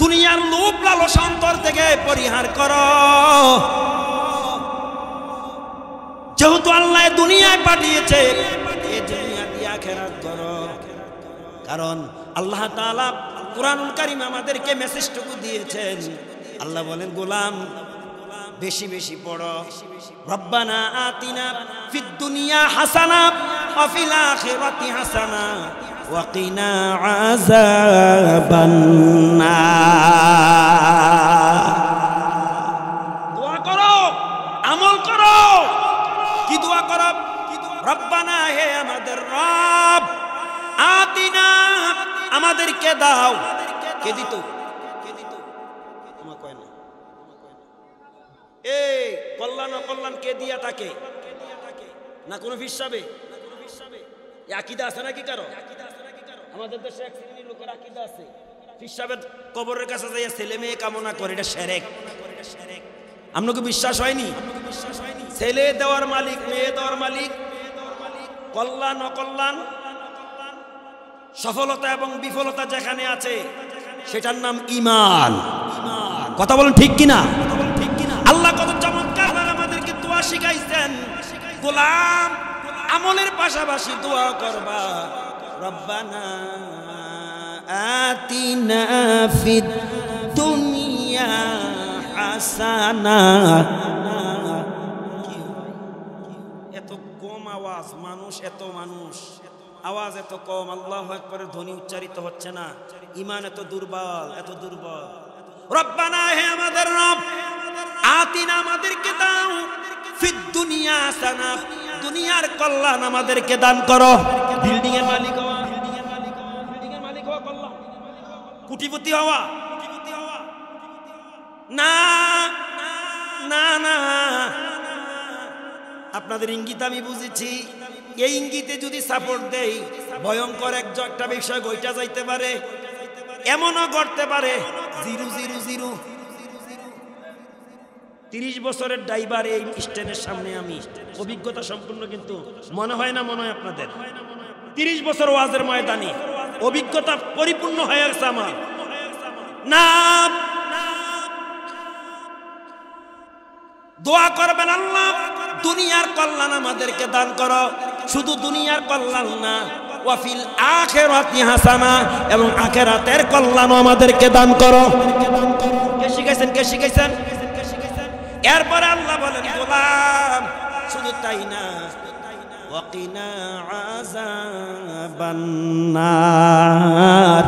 দুনিয়ার লোভ লালসা অন্তর থেকে পরিহার করো। যেহেতু আল্লাহ দুনিয়ায় পাঠিয়েছে, এই দুনিয়া দিয়ে আখিরাত করো। কারণ আল্লাহ তাআলা কুরআনুল কারীম আমাদেরকে মেসেজটুকু দিয়েছেন। আল্লাহ বলেন, গোলাম বেশি বেশি পড়ো, রব্বানা আতিনা ফিদ দুনিয়া হাসানা ওয়া ফিল আখিরাতি হাসানা ওয়া কিনা আযাবান নার। দোয়া করো, আমল করো। কি দোয়া করো? রব্বানা, হে আমাদের রব, আতিনা, আমাদেরকে দাও। কে দিত? আমার কয় না। এই কল্যাণ অকল্যাণ কে দিয়া থাকে? না কোনো হিসাবে আকীদা আছে নাকি কারো? আমাদের দেশে এক শ্রেণীর লোকের আকীদা আছে, হিসাবের কবরের কাছে যাইয়া ছেলে মেয়ে কামনা করে, এটা শিরক। আপনাকে বিশ্বাস হয়নি? ছেলে দেওয়ার মালিক, মেয়ে দেওয়ার মালিক, কল্যাণ অকল্যাণ, সফলতা এবং বিফলতা যেখানে আছে সেটার নাম ঈমান। কথা বলেন ঠিক কিনা? আল্লাহ কত চমৎকার আমাদেরকে দোয়া শিখাইছেন। গোলাম আমলের পাশাপাশি দোয়া করবা। রব্বানা আতিনা ফিদ দুনিয়া হাসানা। এত কম আওয়াজ, মানুষ এত মানুষ, আওয়াজ এত কম, আল্লাহু আকবারের ধ্বনি উচ্চারিত হচ্ছে না। ঈমান এত দুর্বল, এত দুর্বল। রব্বানা, হে আমাদের রব, আতিনা, আমাদেরকে দাও, ফিদ দুনিয়া হাসানা, দুনিয়ার কল্যাণ আমাদেরকে দান করো। বিল্ডিং এর মালিক হওয়া, বিল্ডিং এর মালিক হওয়া কল্যাণ, কোটিপতি হওয়া না, না না। আপনাদের ইঙ্গিত আমি বুঝেছি। এই ইঙ্গিতে যদি সাপোর্ট দেই, ভয়ঙ্কর একটা বিষয় গইটা যাইতে পারে, এমনও করতে পারে 000। 30 বছরের ড্রাইভার এই স্ট্যান্ডের সামনে আমি, অভিজ্ঞতা সম্পূর্ণ। কিন্তু মনে হয় না, মনে হয় আপনাদের 30 বছর ওয়াজের ময়দানে অভিজ্ঞতা পরিপূর্ণ হয়ে গেছে আমার। না, দোয়া করবেন, আল্লাহ দুনিয়ার কল্যাণ আমাদেরকে দান করো। শুধু দুনিয়ার কল্যাণ না, ওয়া ফিল আখিরাতি হাসানা, এবং আখিরাতের কল্যাণও আমাদেরকে দান করো। কে শিখাইছেন? কে শিখাইছেন? এরপরে আল্লাহ বলেন, গোলাম শুধু তাই না, ওয়া কিনা আযাবান নার,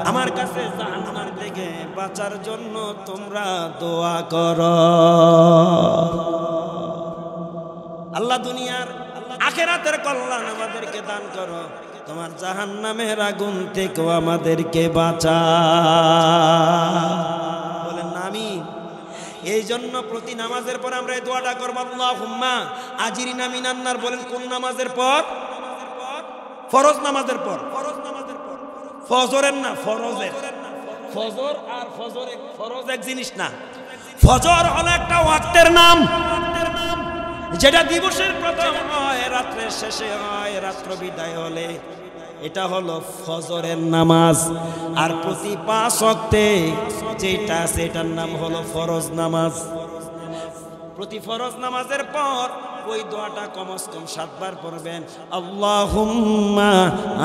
আমার কাছে জাহান্নাম থেকে বাঁচার জন্য তোমরা দোয়া করো। আল্লাহ দুনিয়ার আখিরাতের কল্যাণ আমাদেরকে দান করো, তোমার জাহান্নামের আগুন থেকেও আমাদেরকে বাঁচা। বলেন না আমিন। এই জন্য প্রতি নামাজের পর আমরা এই দোয়াটা করব, আল্লাহুম্মা আজিরিনা মিনান নার। বলেন কোন নামাজের পর? ফরজ নামাজের পর। ফজরের না, ফরজের। ফজর আর ফরজ এক জিনিস না। ফজর হলো একটা ওয়াক্তের নাম, যেটা দিবসের প্রথম হয়, রাত্রের শেষে হয়, রাত্র বিদায় হলে, এটা হলো ফজরের নামাজ। আর প্রতি 5 ওয়াক্তে যেটা আছে এটার নাম হলো ফরজ নামাজ। প্রতি ফরজ নামাজের পর ওই দোয়াটা কমস কম 7 বার পড়বেন, আল্লাহুম্মা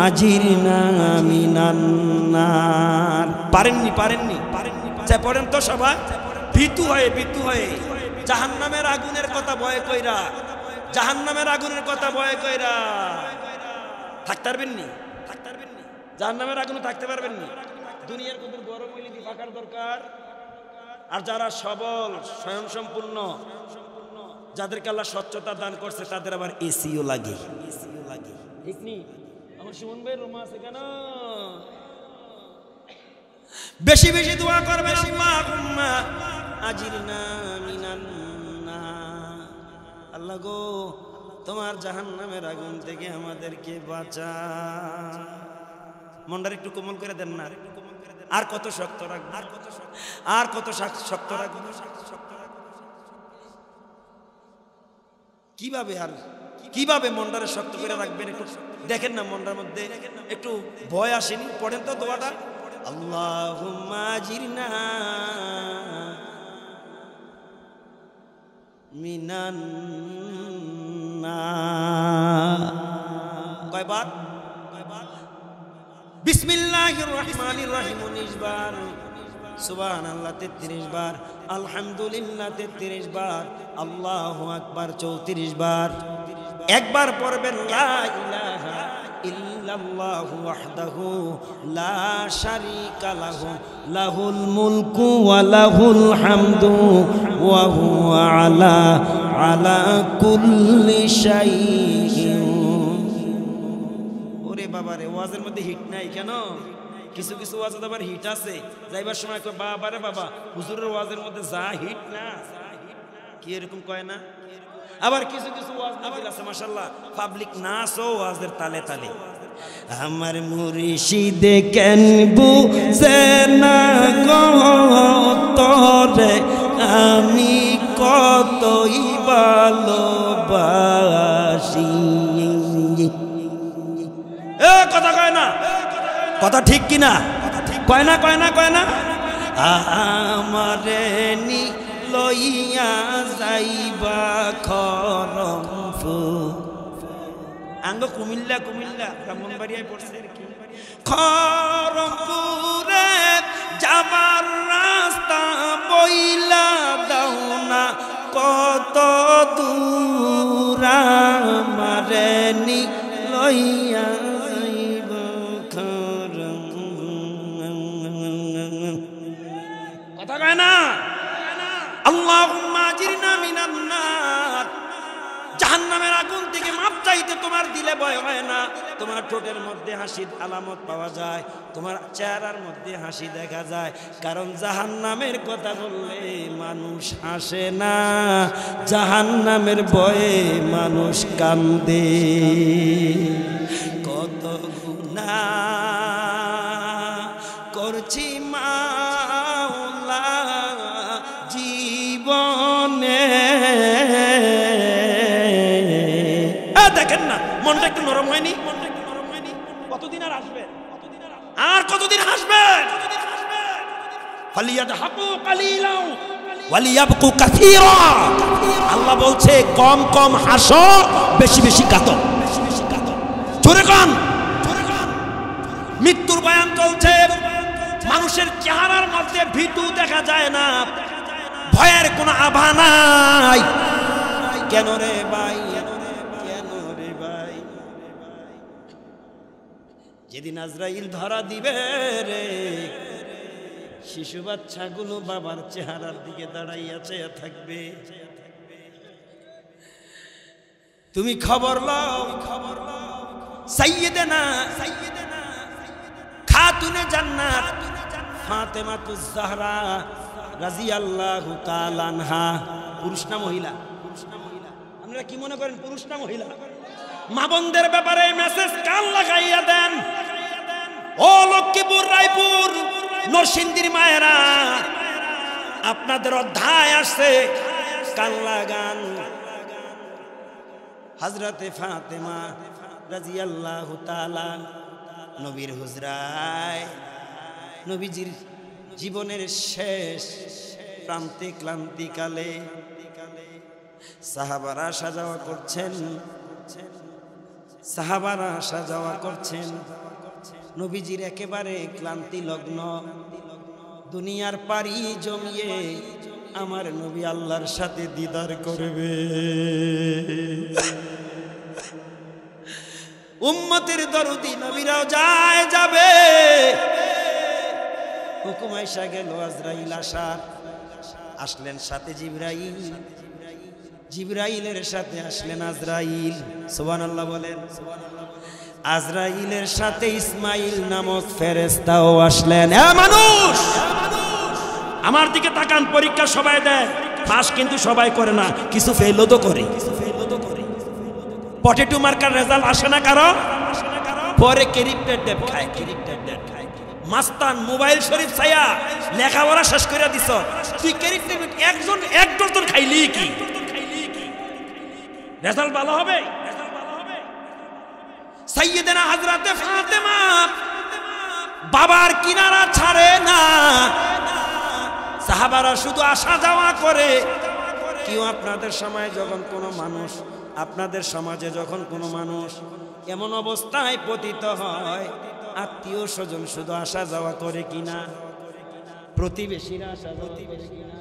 আজিরনা মিনান নার। পারেননি চাই পড়েন তো সবাই, ভীতু হয়ে জাহান্নামের আগুনের কথা ভয় কইরা, জাহান্নামের আগুনের কথা ভয় কইরা থাকতে পারবেননি, জাহান্নামের আগুনে থাকতে পারবেননি। দুনিয়ার কত গরম হইলে কি ফাঁকার দরকার? আর যারা সবল স্বয়ংসম্পূর্ণ, যাদেরকে আল্লাহ স্বচ্ছতা দান করছে, তাদের আবার এসিও লাগে। ঠিক নি? আমার সুমন ভাই রুমা আছে কেন? বেশি বেশি দোয়া করবেন, আল্লাহুম্মা আজিরনা মিনান নার। আল্লাহ গো, তোমার জাহান্নামের আগুন থেকে আমাদেরকে বাঁচা। মনটার একটু কোমল করে দেন না? আর কত শক্ত রাখবো, আর কত শক্ত রাখবো? কিভাবে মনটারে শক্ত করে রাখবেন? একটু দেখেন না, মনটার মধ্যে একটু ভয় আসেনি? পড়েন তো দোয়াটা, আল্লাহুম্মা আজিরনা মিনান নার। কয়বার? বিসমিল্লাহির রহমানির রহিম 19 বার, সুবহানাল্লাহ 33 বার, আলহামদুলিল্লাহ 33 বার, আল্লাহু আকবার 34 বার। একবার পড়বেন লা ইলাহা ইল্লাল্লাহু ওয়াহদাহু লা শারীকা লাহু লাহুল মুলকু ওয়া লাহুল হামদু ওয়া হুয়া আলা কুল্লি শাইইন। ওরে বাবা রে, ওয়াজের মধ্যে হিট নাই কেন? কিছু কিছু ওয়াজে আবার হিট আছে। যাইবার সময় কয়, বাবা রে বাবা, হুজুরের ওয়াজের মধ্যে যা হিট না, কি এরকম কয় না? আবার কিছু কিছু ওয়াজ নাজিল আছে মাশাআল্লাহ, পাবলিক নাচও ওয়াজের তালে তালে। আমার মুর্শিদে কেন বুঝে না গো তোরে, আমি কতই ভালোবাসি। এ কথা কয় না, কথা ঠিক কিনা? কয় না? আমারে নি লইয়া যাইবা খরমপুর। আঙ্গ কুমিল্লা ব্রাহ্মণবাড়িয়ায় পড়ছে কি? খরমপুরে যাবার রাস্তা বইলা দাও না কত দূর, আমারে নি লইয়া যাইবা খরমপুর। কথা কয় না? আল্লাহুম্মা আজিরনা মিনান নার। জাহান্নামের আগুন থেকে মাপ চাইতে তোমার দিলে ভয় হয় না? তোমার ঠোঁটের মধ্যে হাসির আলামত পাওয়া যায়, তোমার চেহারার মধ্যে হাসি দেখা যায়, কারণ জাহান্নামের কথা বললে মানুষ হাসে না, জাহান্নামের ভয়ে মানুষ কান্দে। কত গুনাহ করছি মাওলা জীবনে। দেখেন না, মনটা একটু নরম হয়নি? কতদিন আর আসবে? আর কতদিন হাসবেন? ফালিয়াদহাকু কালিলাও ওয়ালিয়াবকু কাসীরা। আল্লাহ বলছে কম কম হাসো, বেশি বেশি কাঁদো। জোরে কান। মৃত্যুর বয়ান চলছে, মানুষের চেহারার মধ্যে ভীতু দেখা যায় না, ভয়ের কোনো আভা নাই। কেন রে ভাই? যেদিন আজরাইল ধরা দিবে রে, শিশু বাচ্চাগুলো বাবার চেহারার দিকে দাঁড়াইয়া চেয়ে থাকবে। তুমি খবর লও, সাইয়্যিদানা খাতুনে জান্নাত ফাতেমাতুজ জাহরা রাদিয়াল্লাহু তাআলা আনহা। পুরুষ না মহিলা? আপনারা কি মনে করেন পুরুষ না মহিলা? মা বোনদের ব্যাপারে মেসেজ কান লাগাইয়া দেন। ও লক্ষ্মীপুর, রায়পুর, নরসিংদীর মায়েরা, আপনাদের অধ্যায় আসছে, কান লাগান। হযরতে ফাতেমা রাদিয়াল্লাহু তাআলা নবীর হুজরায় নবীজির জীবনের শেষ প্রান্তে ক্লান্তিকালে সাহাবারা সাজাওয়া করছেন, সাহাবারা সাজাওয়া করছেন। নবীজির একেবারে ক্লান্তি লগ্ন, দুনিয়ার পারি জমিয়ে আমার নবী আল্লাহর সাথে দিদার করবে। উম্মতের দরদি নবীরাও যায় যাবে, হুকুম আইসা গেল আজরাইল আসার। আসলেন সাথে জিবরাইল, জিবরাইলের সাথে আসলেন আজরাইল। সুবহানাল্লাহ বলেন। আজরাইলের সাথে ইসমাইল নামক ফেরেশতাও আসলেন। মানুষ আমার দিকে তাকান, পরীক্ষা সবাই দেয়, পাস কিন্তু সবাই করে না, কিছু ফেলও তো করে। পটেটো মার্কার রেজাল্ট আসে না কারো, পরে ক্যারেক্টার ডেপ খায়, ক্যারেক্টার ডেপ খায়। মাস্তান মোবাইল শরীফ ছায়া লেখাপড়া শেষ করে দিছ, তুই ক্যারেক্টার একজন এক ডজন খাইলি কি রেজাল্ট ভালো হবে? সাইয়েদেনা হযরতে ফাতেমা বাবার কিনারা ছাড়ে না, সাহাবারা শুধু আসা যাওয়া করে। কেউ আপনাদের সময় যখন কোনো মানুষ, আপনাদের সমাজে যখন কোনো মানুষ এমন অবস্থায় পতিত হয়, আত্মীয় স্বজন শুধু আসা যাওয়া করে কিনা, প্রতিবেশীরা আসা যাওয়া করে কিনা,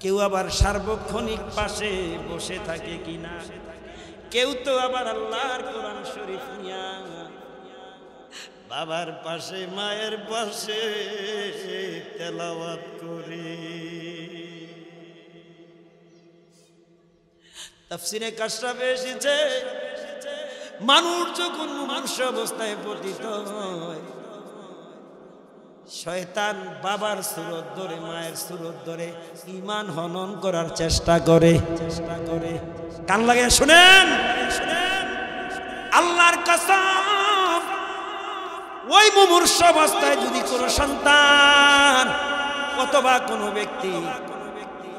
কেউ আবার সার্বক্ষণিক পাশে বসে থাকে কিনা, কেউ তো আবার আল্লাহর কোরআন শরীফ নিয়া বাবার পাশে মায়ের পাশে তেলাওয়াত করে। তাফসীরে কাশফে এসেছে, মানুষ যখন মুমূর্ষু অবস্থায় পতিত হয়, শয়তান বাবার সুরত ধরে, মায়ের সুরত ধরে ঈমান হনন করার চেষ্টা করে। কান লাগিয়ে শুনেন, আল্লাহর কসম, ওই মুমূর্ষু অবস্থায় যদি কোনো সন্তান অথবা কোনো ব্যক্তি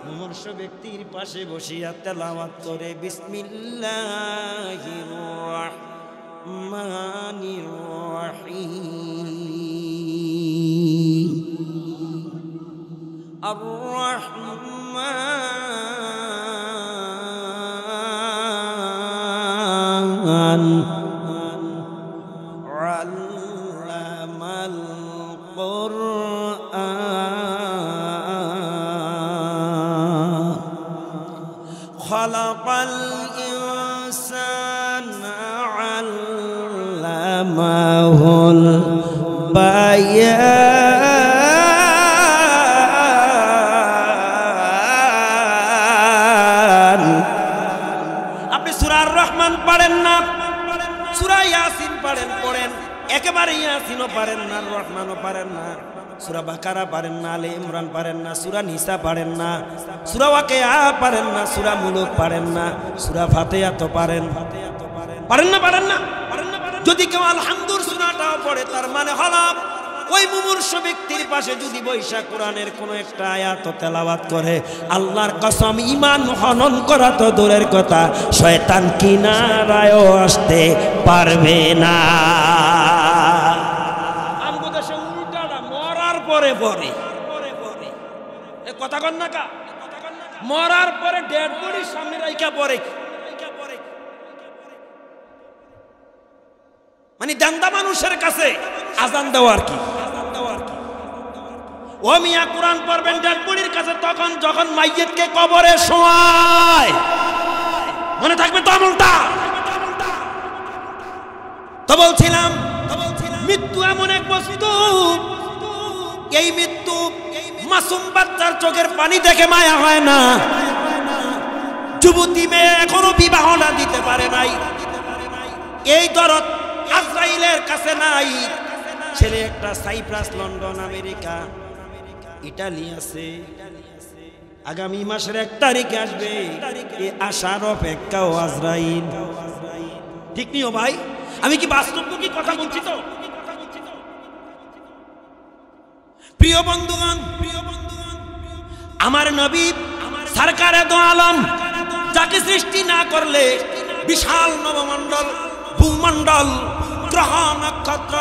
মুমূর্ষু ব্যক্তির পাশে বসিয়া তেলাওয়াত করে বিসমিল্লাহির রাহমানির রাহিম, আর রাহমান আল্লামাল কুরআন খালাকাল ইনসানা আল্লামাহুল বায়ান। আপনি সূরা আর রহমান পড়েন না, সূরা ইয়াসিন পড়েন, একেবারে ইয়াসিনও পারেন না, রহমানও পারেন না, সূরা বাকারা পারেন না, আলে ইমরান পারেন না, সূরা নিসা পারেন না, সূরা ওয়াকিয়া পারেন না, সূরা মুলুক পারেন না, সূরা ফাতিহা তো পারেন না। যদি কেউ আলহামদুলিল্লাহ সূরাটাও পড়ে, তার মানে হলো ওই মুমূর্ষু ব্যক্তির পাশে যদি বৈশা কোরআনের কোন একটা আয়াত তেলাওয়াত করে, আল্লাহর কসম ঈমান হনন করা তো দূরের কথা, শয়তান কিনারায়ও আসতে পারবে না। আমগো দেশে উল্টাটা, মরার পরে এ কথা কন না কা, মরার পরে ডেড বডির সামনে রাইখা পড়ে, মানে দান্দা মানুষের কাছে আজান দেওয়ার কি। ও মিয়া কোরআন পড়বেন ডেড বডির কাছে তখন যখন মাইয়িতকে কবরে শোয়ায়, মনে থাকবে তো আমলটা। তো বলছিলাম মৃত্যু এমন এক বস্তু, এই মৃত্যু মাসুম বাচ্চার চোখের পানি দেখে মায়া হয় না। যুবতী মেয়ে এখনো বিবাহ না দিতে পারে নাই, এই দরদ আজরাইলের কাছে নাই। ছেলে একটা সাইপ্রাস, লন্ডন, আমেরিকা, ইটালি আছে, আগামী মাসের 1 তারিখে আসবে। এই আসার অপেক্ষাও আজরাইল। ঠিক নিও ভাই, আমি কি বাস্তব কি কথা বলছি? তো প্রিয় বন্ধুগণ, আমার নবী সরকারে দো আলম, যাকে সৃষ্টি না করলে বিশাল নবমণ্ডল, ভূমণ্ডল, গ্রহ নক্ষত্র,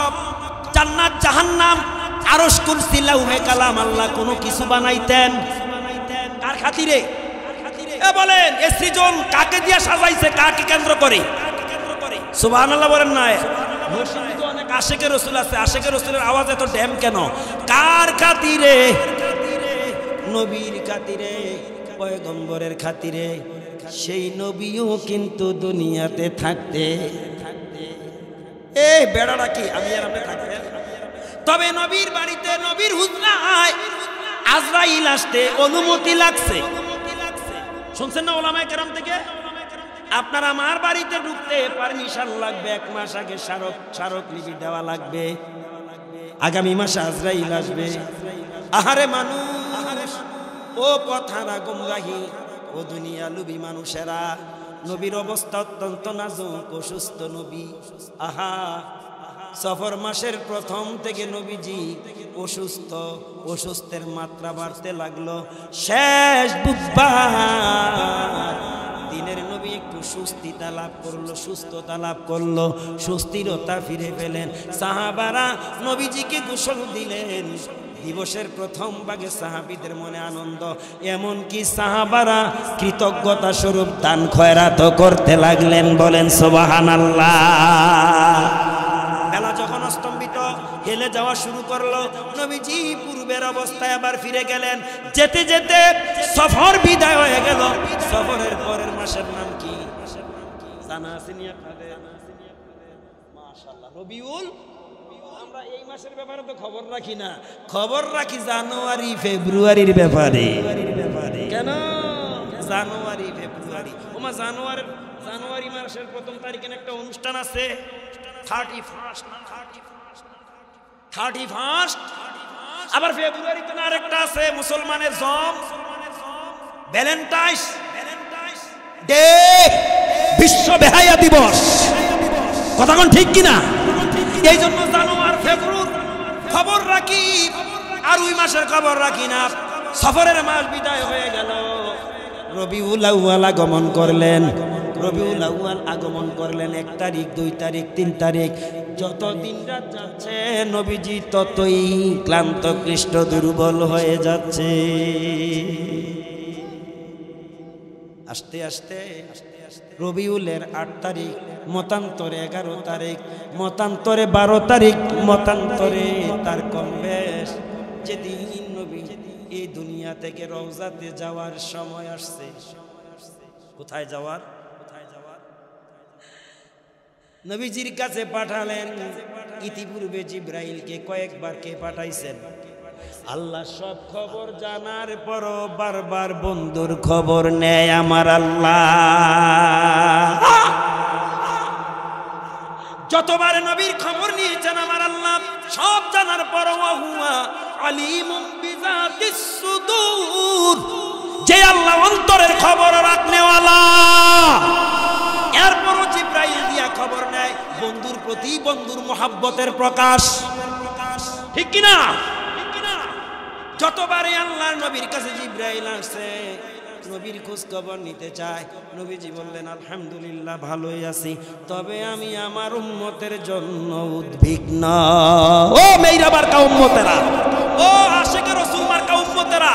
জান্নাত জাহান্নাম, আরশ কুরসি লাউহে কালাম, আল্লাহ কোনো কিছু বানাইতেন কার খাতিরে? এ বলেন, এ সৃজন কাকে দিয়া সাজাইছে, কাকে কেন্দ্র করে? সুবহানাল্লাহ বলেন না? মসজিদে তো অনেক আশিকে রাসূল আছে, আশিকে রাসূলের আওয়াজ এত ড্যাম কেন? কার খাতিরে? নবীর খাতিরে, পয়গম্বরের খাতিরে। সেই নবীও কিন্তু দুনিয়াতে থাকতে এই বেড়াটা কি আমি আর আপনি থাকবেন? তবে নবীর বাড়িতে, নবীর হুজরায় আজরাইল আসতে অনুমতি লাগছে। শুনছেন না ওলামায়ে কেরাম থেকে? আপনার আমার বাড়িতে ঢুকতে পারমিশন লাগবে, 1 মাস আগে স্মারকলিপি দেওয়া লাগবে। আগামী মাসে আজরাইল আসবে। আহারে মানুষ, ও পথারা গুমরাহি, ও দুনিয়া লুবি মানুষেরা, নবীর অবস্থা অত্যন্ত নাজুক, অসুস্থ নবী। আহা, সফর মাসের প্রথম থেকে নবীজি অসুস্থ, অসুস্থের মাত্রা বাড়তে লাগলো। শেষ বুধবার দিনের নবী একটু সুস্থতা লাভ করলো, সুস্থতা লাভ করলো, সুস্থিরতা ফিরে পেলেন। সাহাবারা নবীজিকে গোসল দিলেন। দিবসের প্রথম ভাগে সাহাবীদের মনে আনন্দ, এমনকি সাহাবারা কৃতজ্ঞতা স্বরূপ দান খয়রাত করতে লাগলেন। বলেন সুবহানাল্লাহ। বেলা যখন অস্তম্বিত হেলে যাওয়া শুরু করলো, নবীজি পূর্বের অবস্থায় আবার ফিরে গেলেন। যেতে যেতে সফর বিদায় হয়ে গেল। সফরের পরের মাসের নাম কি জানা আছে? মাশাআল্লাহ, রবিউল। আমরা এই মাসের ব্যাপারে তো খবর রাখি না, খবর রাখি জানুয়ারি ফেব্রুয়ারির ব্যাপারে। কেন? জানুয়ারি ফেব্রুয়ারি, ওমা জানুয়ারি মাসের প্রথম তারিখে একটা অনুষ্ঠান আছে, 31। আবার ফেব্রুয়ারিতে না আরেকটা আছে মুসলমানের জম, ভ্যালেন্টাইন্স ডে, বিশ্ব বেহায়া দিবস। কথা কোন ঠিক কিনা? এই জন্য জানুয়ারি ফেব্রুয়ারি খবর রাখি, আর ওই মাসের খবর রাখি না। সফরের মাস বিদায় হয়ে গেল, রবিউল আউয়াল আগমন করলেন। রবিউল আউয়াল আগমন করলেন 1 তারিখ, 2 তারিখ, 3 তারিখ। যত দিন রাত যাচ্ছে নবীজি ততই ক্লান্ত, ক্লিষ্ট, দুর্বল হয়ে যাচ্ছে। আস্তে আস্তে রবিউলের 8 তারিখ, মতান্তরে 11 তারিখ, মতান্তরে 12 তারিখ, মতান্তরে তার কম বেশ যেদিন নবী এই দুনিয়া থেকে রওজাতে যাওয়ার সময় আসছে। কোথায় যাওয়ার? নবীজির কাছে পাঠালেন। ইতিপূর্বে জিব্রাইলকে কয়েকবার কে পাঠাইছেন? আল্লাহ সব খবর জানার পরও বারবার বন্ধুর খবর নেয় আমার আল্লাহ। যতবার নবীর খবর নিয়েছেন আমার আল্লাহ, সব জানার পরও হুয়া আলিমুম বিযাতিস সুদূর, যে আল্লাহ অন্তরের খবর রাখনেওয়ালা। এরপরও জিব্রাইল দিয়া খবর নেয়, বন্ধুর প্রতি বন্ধুর মোহাব্বতের প্রকাশ। ঠিক কিনা? যতবারই আল্লাহর নবীর কাছে জিব্রাইল আসে, নবীর খোঁজ খবর নিতে চায়, নবীজি বললেন আলহামদুলিল্লাহ ভালোই আছি, তবে আমি আমার উম্মতের জন্য উদ্বিগ্ন। ও মেয়েরা মার্কা উম্মতেরা, ও আশিকে রাসূল মার্কা উম্মতেরা,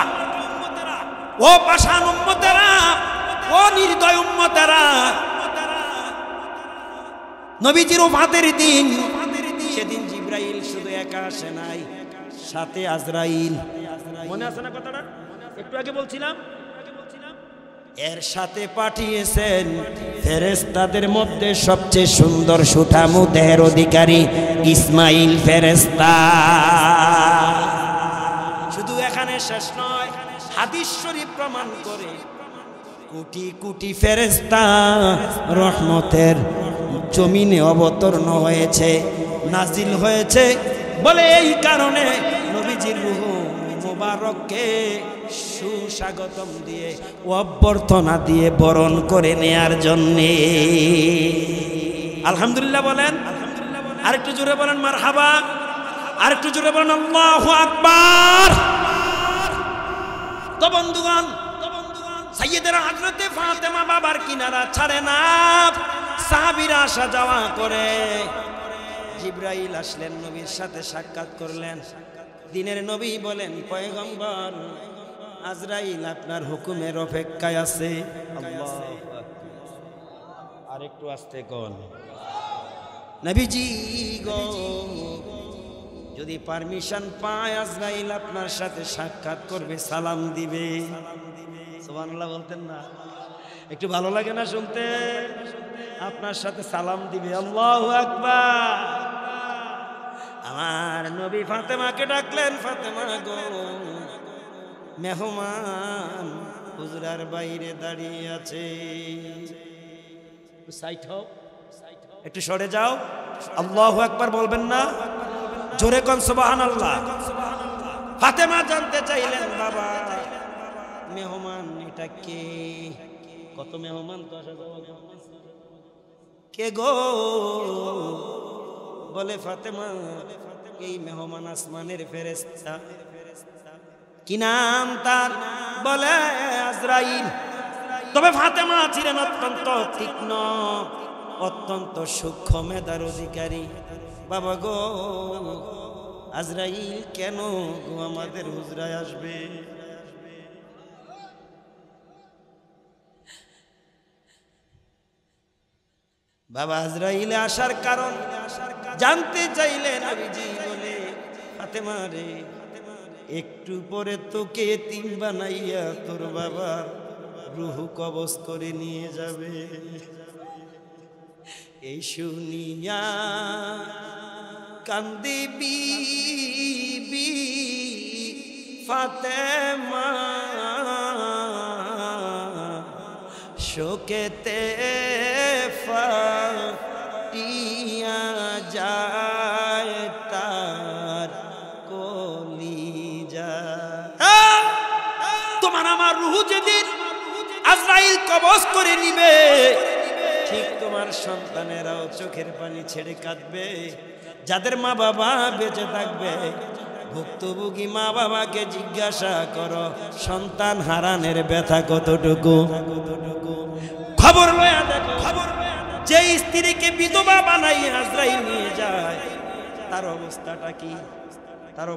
ও পাষাণ উম্মতেরা, ও নির্দয় উম্মতেরা, নবীজির ওফাতের দিন, সেদিন জিব্রাইল শুধু একা আসে নাই, সাথে আজরাইল। মনে আছে না কথাটা? একটু আগে বলছিলাম। এর সাথে পাঠিয়েছেন ফেরেশতাদের মধ্যে সবচেয়ে সুন্দর সুঠামু দেহের অধিকারী ইসমাইল ফেরেশতা। শুধু এখানে শেষ নয়, হাদিস শরীফ প্রমাণ করে কোটি কোটি ফেরেশতা রহমতের জমিনে অবতরণ হয়েছে, নাজিল হয়েছে। বলে এই কারণে নবীজির রূহ মুবারককে সুস্বাগতম দিয়ে, অভ্যর্থনা দিয়ে বরণ করে নেয়ার জন্যে। আলহামদুলিল্লাহ বলেন, আরেকটু জোরে বলেন মারহাবা, আরেকটু জোরে বলেন আল্লাহু আকবার। তো বন্ধুগণ, সাইয়েদনা হযরতে ফাতেমা বাবার কিনারা ছাড়ে না। সাহাবীরা আসা যাওয়া করে। জিবরাইল আসলেন, নবীর সাথে সাক্ষাৎ করলেন। দিনের নবী বলেন, পয়গম্বর আজরাইল আপনার হুকুমের অপেক্ষায় আছে। আল্লাহ, আর একটু আস্তে কোন নবীজি গো, যদি পারমিশন পায় আজরাইল আপনার সাথে সাক্ষাৎ করবে, সালাম দিবে। সুবহানাল্লাহ বলতেন না? একটু ভালো লাগে না শুনতে? আপনার সাথে সালাম দিবে। আল্লাহু আকবার। আমার নবী ফাতেমাকে ডাকলেন, ফাতেমা গো, মেহমান হুজরার বাইরে দাঁড়িয়ে আছে, সাইড হও, একটু সরে যাও। আল্লাহু আকবার বলবেন না? জোরে কোন সুবহানাল্লাহ। ফাতেমা জানতে চাইলেন, বাবা মেহমান এটা কে? কত মেহমান তো আসা যাওয়া, কে গো? বলে ফাতেমা, এই মেহমান আসমানের ফেরেশতা। কি নাম তার? বলে আজরাইল। তবে ফাতেমা ছিলেন অত্যন্ত তীক্ষ্ণ, অত্যন্ত সূক্ষ্ম মেধার অধিকারী। বাবা গো, আজরাইল কেন গো আমাদের হুজরায় আসবে? বাবা আজরাইলে আসার কারণ জানতে চাইলেন। নবীজি বলে, ফাতেমা রে, একটু পরে তোকে এতিম বানাইয়া তোর বাবা রূহ কবজ করে নিয়ে যাবে। এই শুনিয়া কান্দে বিবি ফাতেমা, শোকেতে ফাটিয়া যায় তার কলিজা। তোমার আমার রূহ যেদিন আজরাইল কবজ করে নিবে, ঠিক তোমার সন্তানেরাও চোখের পানি ছেড়ে কাঁদবে। যাদের মা বাবা বেঁচে থাকবে, ভুক্তভোগী মা বাবাকে জিজ্ঞাসা করো, সন্তান হারানের ব্যথা কতটুকু। খবর লয়া দেখো, যে স্ত্রীকে বিধবা বানাই আজরাইল নিয়ে যায়, তার অবস্থাটা কি? তার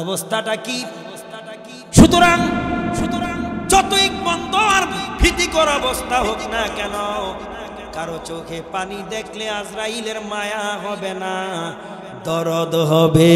অবস্থাটা কি? সুতরাং যতই বন্ধ আর ভীতিকর অবস্থা হোক না কেন, কারো চোখে পানি দেখলে আজরাইলের মায়া হবে না, দরদ হবে।